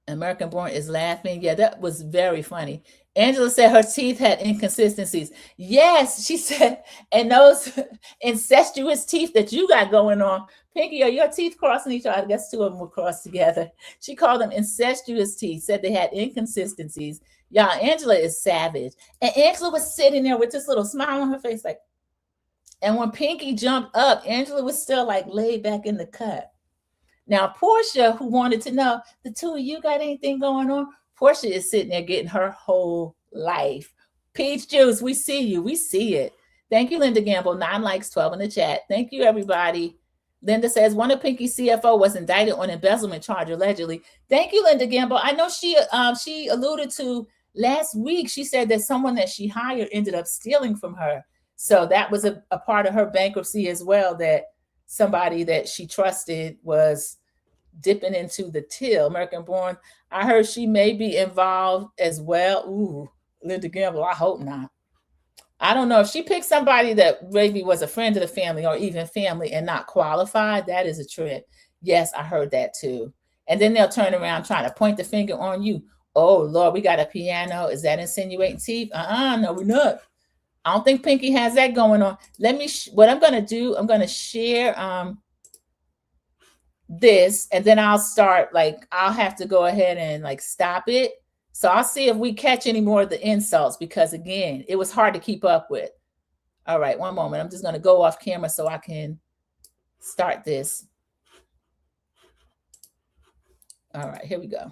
American Born is laughing. Yeah, that was very funny. Angela said her teeth had inconsistencies. Yes, she said, and those incestuous teeth that you got going on, Pinky, are your teeth crossing each other? I guess 2 of them were crossed together. She called them incestuous teeth, said they had inconsistencies. Y'all, Angela is savage. And Angela was sitting there with this little smile on her face, like, and when Pinky jumped up, Angela was still like laid back in the cut. Now, Portia, who wanted to know, the 2 of you got anything going on? Portia is sitting there getting her whole life. Peach Juice, we see you. We see it. Thank you, Linda Gamble. 9 likes, 12 in the chat. Thank you, everybody. Linda says, one of Pinky's CFO was indicted on embezzlement charge, allegedly. Thank you, Linda Gamble. I know she alluded to last week. She said that someone that she hired ended up stealing from her. So that was a part of her bankruptcy as well, that somebody that she trusted was dipping into the till. American Born, I heard she may be involved as well. Ooh, Linda Gamble, I hope not. I don't know if she picked somebody that maybe was a friend of the family or even family and not qualified. That is a trip. Yes, I heard that too. And then they'll turn around trying to point the finger on you. Oh, Lord, we got a piano. Is that insinuating teeth? No, we're not. I don't think Pinky has that going on. What I'm going to do, I'm going to share this, and then I'll start, I'll have to go ahead and stop it. So I'll see if we catch any more of the insults, because again, it was hard to keep up with. All right, one moment. I'm just going to go off camera so I can start this. All right, here we go.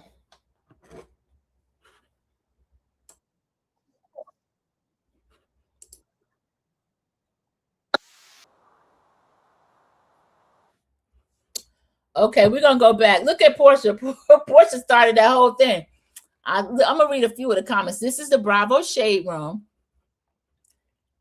Okay, we're going to go back. Look at Portia. Portia started that whole thing. I'm going to read a few of the comments. This is the Bravo Shade Room.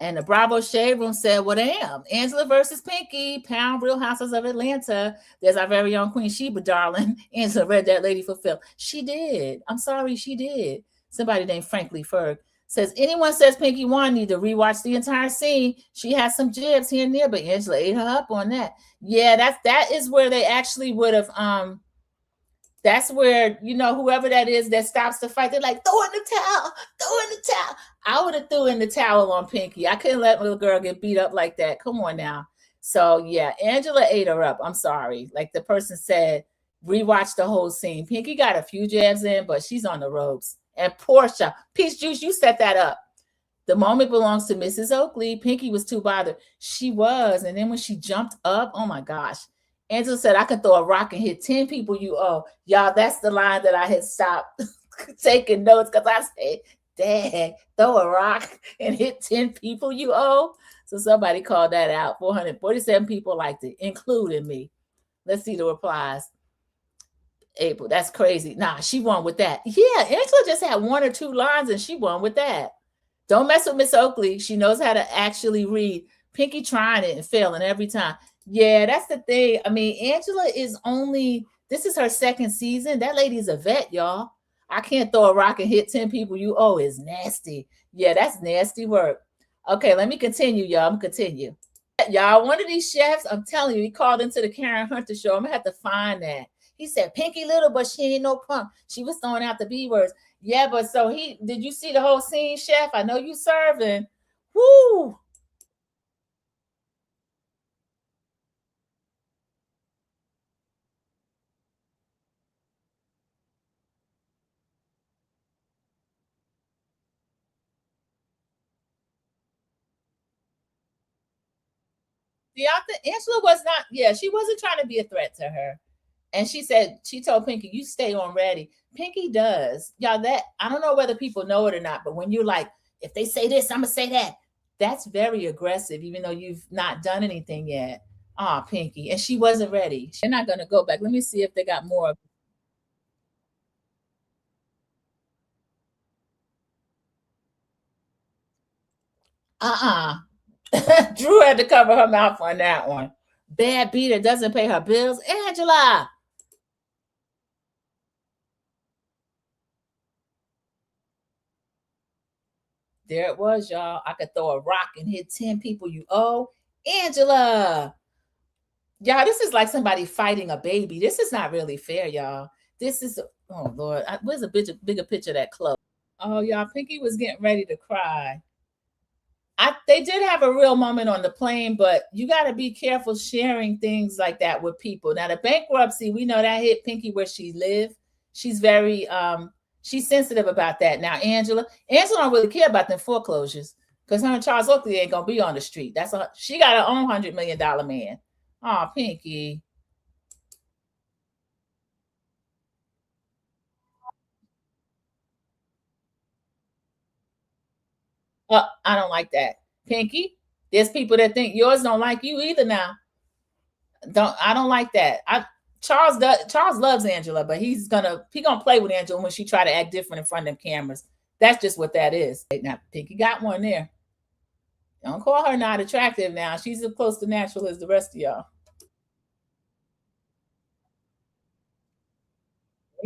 And the Bravo Shade Room said, well, damn, Angela versus Pinky, Pound Real Houses of Atlanta. There's our very own Queen Sheba, darling. Angela read that lady for Phil. She did. I'm sorry, she did. Somebody named Frankly Ferg says, anyone says Pinky won, need to rewatch the entire scene. She has some jibs here and there, but Angela ate her up on that. Yeah, that is where they actually would have, that's where, whoever that is that stops the fight, they're like, throw in the towel. I would have threw in the towel on Pinky. I couldn't let little girl get beat up like that. Come on now. So yeah, Angela ate her up. I'm sorry. Like the person said, rewatch the whole scene. Pinky got a few jabs in, but she's on the ropes. And Portia, Peach Juice, you set that up. The moment belongs to Mrs. Oakley. Pinky was too bothered. She was. And then when she jumped up, oh my gosh. Angela said, I could throw a rock and hit 10 people you owe. Y'all, that's the line that I had stopped taking notes because I said, Dad, throw a rock and hit 10 people you owe. So somebody called that out. 447 people liked it, including me. Let's see the replies. April, that's crazy. Nah, she won with that. Yeah, Angela just had 1 or 2 lines and she won with that. Don't mess with Miss Oakley. She knows how to actually read. Pinky trying it and failing every time. Yeah, that's the thing. I mean, Angela is only, this is her 2nd season. That lady's a vet, y'all. I can't throw a rock and hit 10 people you owe is nasty. Yeah, that's nasty work. Okay, let me continue, y'all. I'm going to continue. Y'all, one of these chefs, I'm telling you, he called into the Karen Hunter show. I'm going to have to find that. He said, Pinky little, but she ain't no punk. She was throwing out the B words. Yeah, but so did you see the whole scene, chef? I know you serving. Woo! Angela was not, yeah, she wasn't trying to be a threat to her. And she said, she told Pinky, you stay on ready. Pinky does. Y'all, that, I don't know whether people know it or not, but when you're like, if they say this, I'm going to say that. That's very aggressive, even though you've not done anything yet. Ah, Pinky. And she wasn't ready. They're not going to go back. Let me see if they got more. Drew had to cover her mouth on that one. Bad beater doesn't pay her bills. Angela. There it was, y'all. I could throw a rock and hit 10 people you owe. Angela. Y'all, this is like somebody fighting a baby. This is not really fair, y'all. This is, oh Lord, where's a bigger picture of that close? Oh, y'all, Pinky was getting ready to cry. They did have a real moment on the plane, but you got to be careful sharing things like that with people. Now, the bankruptcy, we know that hit Pinky where she lived. She's very, she's sensitive about that. Now, Angela don't really care about them foreclosures because her and Charles Oakley ain't gonna be on the street. She got her own $100 million man. Oh, Pinky. I don't like that. Pinky, there's people that think yours don't like you either now. I don't like that. Charles loves Angela, but he gonna play with Angela when she try to act different in front of them cameras. That's just what that is. Now, Pinky got one there. Don't call her not attractive now. She's as close to natural as the rest of y'all.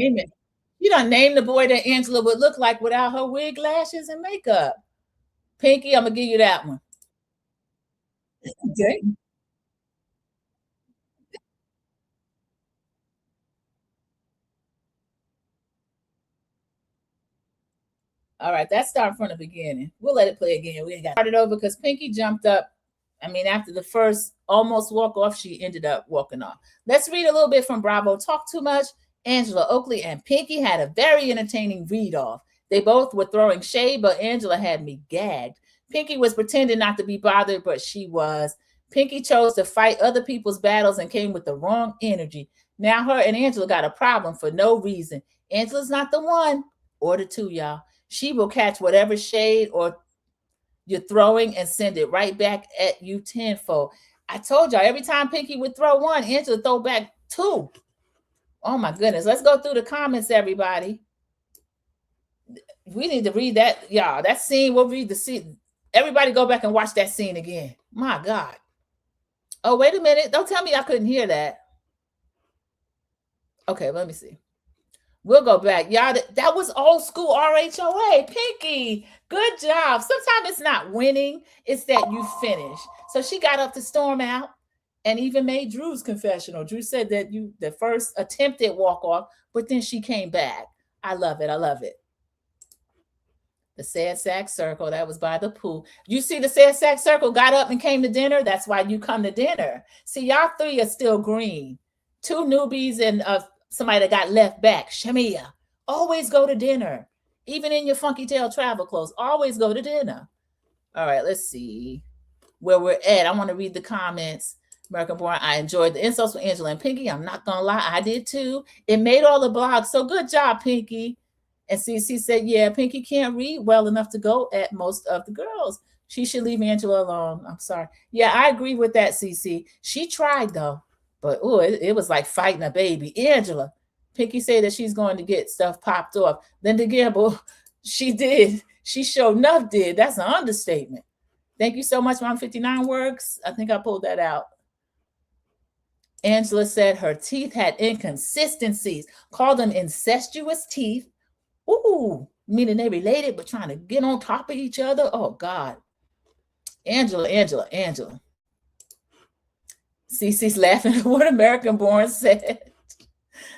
Amen. You done named the boy that Angela would look like without her wig, lashes, and makeup. Pinky, I'm gonna give you that one. Okay. All right, that's starting from the beginning. We'll let it play again. We ain't got to start it over because Pinky jumped up. I mean, after the first almost walk off, she ended up walking off. Let's read a little bit from Bravo. Talk too much. Angela Oakley and Pinky had a very entertaining read off. They both were throwing shade, but Angela had me gagged. Pinky was pretending not to be bothered, but she was. Pinky chose to fight other people's battles and came with the wrong energy. Now her and Angela got a problem for no reason. Angela's not the one or the two, y'all. She will catch whatever shade or you're throwing and send it right back at you tenfold. I told y'all, every time Pinky would throw one, Angela throw back 2. Oh my goodness. Let's go through the comments, everybody. We need to read that, y'all. That scene, we'll read the scene. Everybody go back and watch that scene again. My God. Oh, wait a minute. Don't tell me I couldn't hear that. Okay, let me see. We'll go back. Y'all, that was old school RHOA. Pinky, good job. Sometimes it's not winning, it's that you finish. So she got up to storm out and even made Drew's confessional. Drew said that the first attempted walk off, but then she came back. I love it. I love it. The sad sack circle, that was by the pool. You see the sad sack circle got up and came to dinner? That's why you come to dinner. See, y'all 3 are still green. 2 newbies and somebody that got left back. Shamia, always go to dinner. Even in your funky tail travel clothes, always go to dinner. All right, let's see where we're at. I want to read the comments. American Born, I enjoyed the insults with Angela and Pinky. I'm not gonna lie, I did too. It made all the blogs. So good job, Pinky. And CC said, yeah, Pinky can't read well enough to go at most of the girls. She should leave Angela alone. I'm sorry. Yeah, I agree with that, CC. She tried though, but it was like fighting a baby. Angela, Pinky said that she's going to get stuff popped off. Linda Gamble, she did. She sure enough did. That's an understatement. Thank you so much, Mom 59 Works. I think I pulled that out. Angela said her teeth had inconsistencies, called them incestuous teeth. Ooh, meaning they related, but trying to get on top of each other. Oh, God. Angela. Cece's laughing at what American Born said.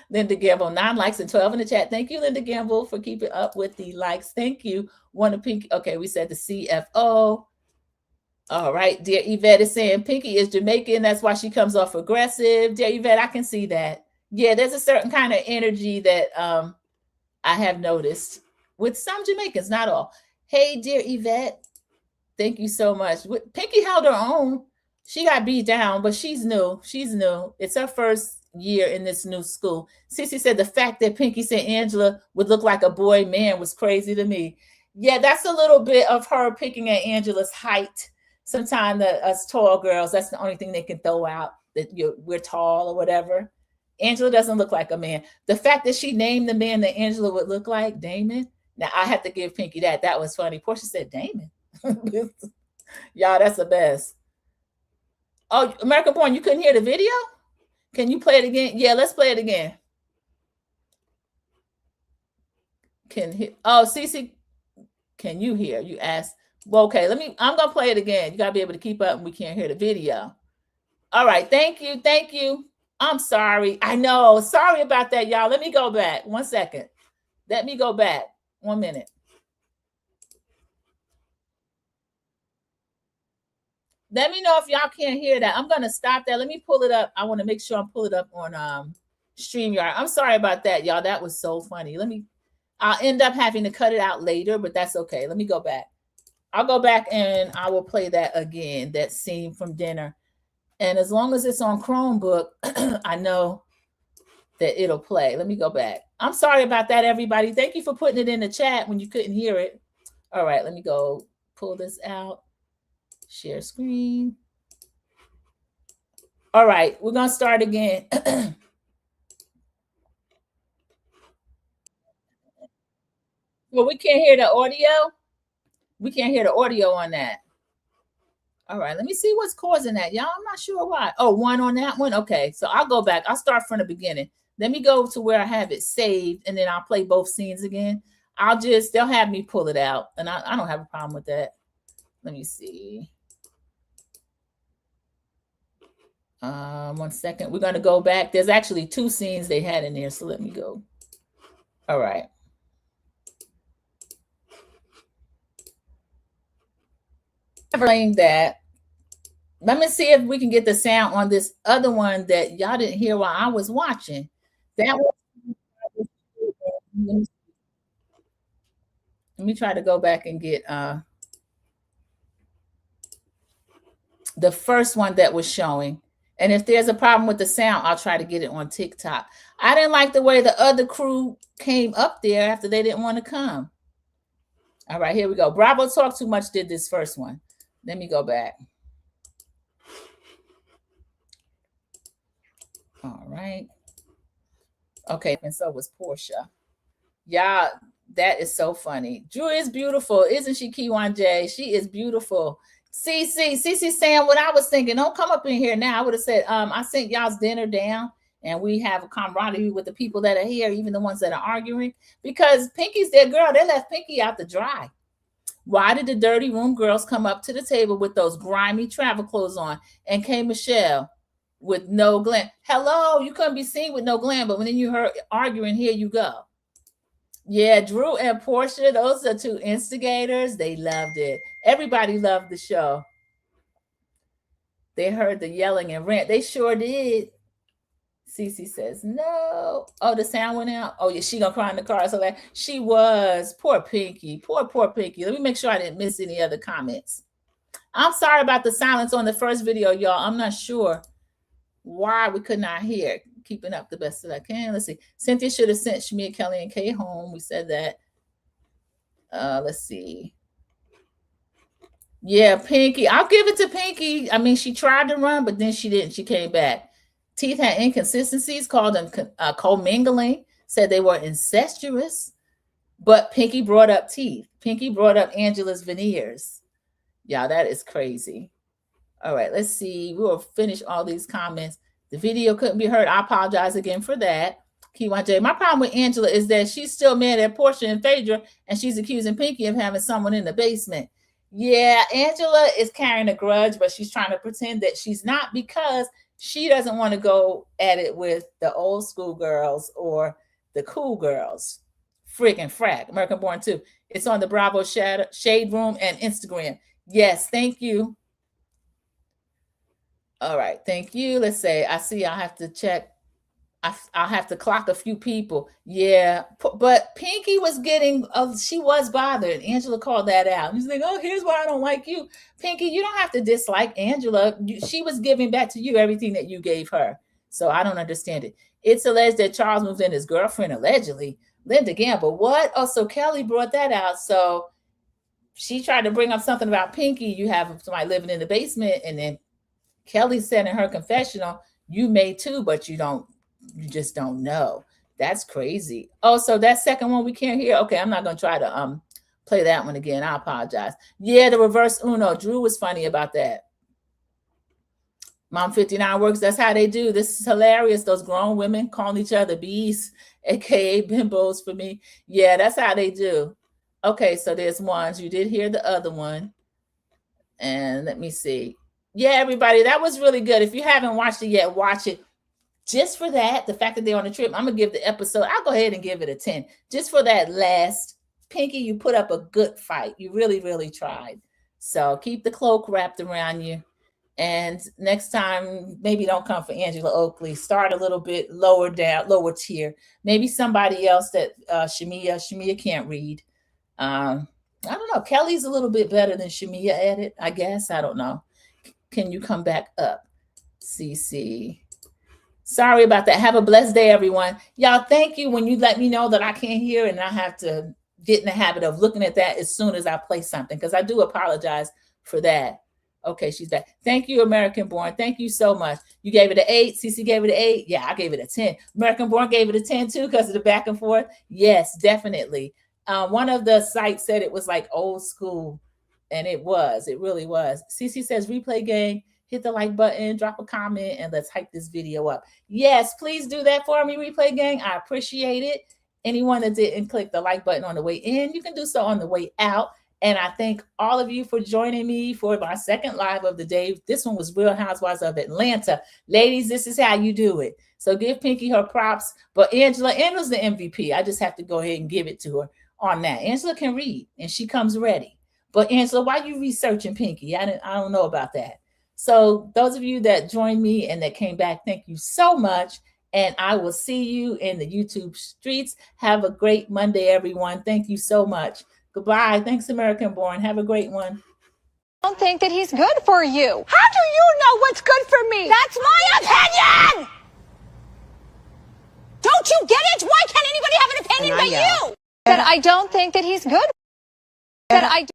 Linda Gamble, 9 likes and 12 in the chat. Thank you, Linda Gamble, for keeping up with the likes. Thank you. One of Pinky. Okay, we said the CFO. All right. Dear Yvette is saying Pinky is Jamaican. That's why she comes off aggressive. Dear Yvette, I can see that. Yeah, there's a certain kind of energy that I have noticed with some Jamaicans, not all. Hey, dear Yvette, thank you so much. Pinky held her own. She got beat down, but she's new. She's new. It's her first year in this new school. Cece said the fact that Pinky said Angela would look like a boy man was crazy to me. Yeah, that's a little bit of her picking at Angela's height. Sometimes us tall girls, that's the only thing they can throw out, that we're tall or whatever. Angela doesn't look like a man. The fact that she named the man that Angela would look like, Damon. Now, I have to give Pinky that. That was funny. Portia said, Damon. Y'all, that's the best. Oh, American Born, you couldn't hear the video? Can you play it again? Yeah, let's play it again. Oh, Cece, can you hear? You asked. Well, okay, I'm going to play it again. You got to be able to keep up and we can't hear the video. All right, thank you. I'm sorry. I know. Sorry about that, y'all. Let me go back. 1 second. Let me go back. 1 minute. Let me know if y'all can't hear that. I'm going to stop that. Let me pull it up. I want to make sure I'm pulling it up on StreamYard. I'm sorry about that, y'all. That was so funny. I'll end up having to cut it out later, but that's okay. Let me go back. I'll go back and I will play that again, that scene from dinner. And as long as it's on Chromebook, I know that it'll play. Let me go back. I'm sorry about that, everybody. Thank you for putting it in the chat when you couldn't hear it. All right, let me go pull this out. Share screen. All right, we're going to start again. Well, we can't hear the audio. We can't hear the audio on that. All right, let me see what's causing that, y'all. I'm not sure why. Oh, 1 on that one. Okay, so I'll go back. I'll start from the beginning. Let me go to where I have it saved, and then I'll play both scenes again. They'll have me pull it out, and I don't have a problem with that. Let me see. 1 second. We're going to go back. There's actually 2 scenes they had in there, so let me go. All right. Playing that. Let me see if we can get the sound on this other one that y'all didn't hear while I was watching. That was, let me try to go back and get the first one that was showing. And if there's a problem with the sound, I'll try to get it on TikTok. I didn't like the way the other crew came up there after they didn't want to come. All right, here we go. Bravo Talk Too Much did this first one. Let me go back. All right. Okay, and so was Portia. Y'all, that is so funny. Drew is beautiful. Isn't she, Kiwan J? She is beautiful. CC saying what I was thinking. Don't come up in here now. I would have said, I sent y'all's dinner down and we have a camaraderie with the people that are here, even the ones that are arguing, because Pinky's their girl. They left Pinky out to dry. Why did the Dirty Room girls come up to the table with those grimy travel clothes on? And K. Michelle with no glam. Hello, you couldn't be seen with no glam, but when you heard arguing, here you go. Yeah, Drew and Portia, those are 2 instigators. They loved it. Everybody loved the show. They heard the yelling and rant. They sure did. Cece says no. Oh, the sound went out. Oh yeah, she gonna cry in the car. So that she was. Poor Pinky. Poor Pinky. Let me make sure I didn't miss any other comments. I'm sorry about the silence on the first video, y'all. I'm not sure why we could not hear. Keeping up the best that I can. Let's see. Cynthia should have sent Shmia, Kelly, and Kay home. We said that. Let's see. Yeah, Pinky. I'll give it to Pinky. I mean, she tried to run, but then she didn't. She came back. Teeth had inconsistencies, called them commingling, said they were incestuous, but Pinky brought up teeth. Pinky brought up Angela's veneers. Yeah, that is crazy. All right, let's see. We will finish all these comments. The video couldn't be heard. I apologize again for that. Ky my problem with Angela is that she's still mad at Portia and Phaedra, and she's accusing Pinky of having someone in the basement. Yeah, Angela is carrying a grudge, but she's trying to pretend that she's not because she doesn't want to go at it with the old school girls or the cool girls. Friggin' frack. American Born 2. It's on the Bravo Shade Room and Instagram. Yes, thank you. All right, thank you. Let's say, I see I'll have to check. I'll have to clock a few people. Yeah, but Pinky was getting, she was bothered. Angela called that out. He's like, oh, here's why I don't like you. Pinky, you don't have to dislike Angela. She was giving back to you everything that you gave her. So I don't understand it. It's alleged that Charles moved in his girlfriend, allegedly. Linda Gamble, what? Oh, so Kelly brought that out. So she tried to bring up something about Pinky. You have somebody living in the basement, and then Kelly said in her confessional, you may too, but you just don't know. That's crazy. Oh, so that second one we can't hear. Okay, I'm not gonna try to play that one again. I apologize. Yeah, the reverse Uno. Drew was funny about that. Mom 59 works. That's how they do. This is hilarious. Those grown women calling each other bees, aka bimbos for me. Yeah, that's how they do. Okay, so there's ones. You did hear the other one. And let me see. Yeah, everybody, that was really good. If you haven't watched it yet, watch it. Just for that, the fact that they're on a trip, I'm going to give the episode, I'll go ahead and give it a 10. Just for that last, Pinky, you put up a good fight. You really, really tried. So keep the cloak wrapped around you. And next time, maybe don't come for Angela Oakley. Start a little bit lower down, lower tier. Maybe somebody else that Shmia can't read. I don't know. Kelly's a little bit better than Shmia at it, I guess. I don't know. Can you come back up? CC. Sorry about that. Have a blessed day, everyone. Y'all, thank you when you let me know that I can't hear, and I have to get in the habit of looking at that as soon as I play something, because I do apologize for that. Okay, she's back. Thank you, American Born. Thank you so much. You gave it an 8. CC gave it an 8. Yeah, I gave it a 10. American Born gave it a 10 too because of the back and forth. Yes, definitely. One of the sites said it was like old school, and it was. It really was. CC says, replay gang. Hit the like button, drop a comment, and let's hype this video up. Yes, please do that for me, replay gang. I appreciate it. Anyone that didn't click the like button on the way in, you can do so on the way out. And I thank all of you for joining me for my second live of the day. This one was Real Housewives of Atlanta. Ladies, this is how you do it. So give Pinky her props. But Angela's the MVP. I just have to go ahead and give it to her on that. Angela can read, and she comes ready. But Angela, why are you researching Pinky? I don't know about that. So those of you that joined me and that came back, thank you so much. And I will see you in the YouTube streets. Have a great Monday, everyone. Thank you so much. Goodbye. Thanks, American Born. Have a great one. I don't think that he's good for you. How do you know what's good for me? That's my opinion! Don't you get it? Why can't anybody have an opinion but you? That I don't think that he's good. That I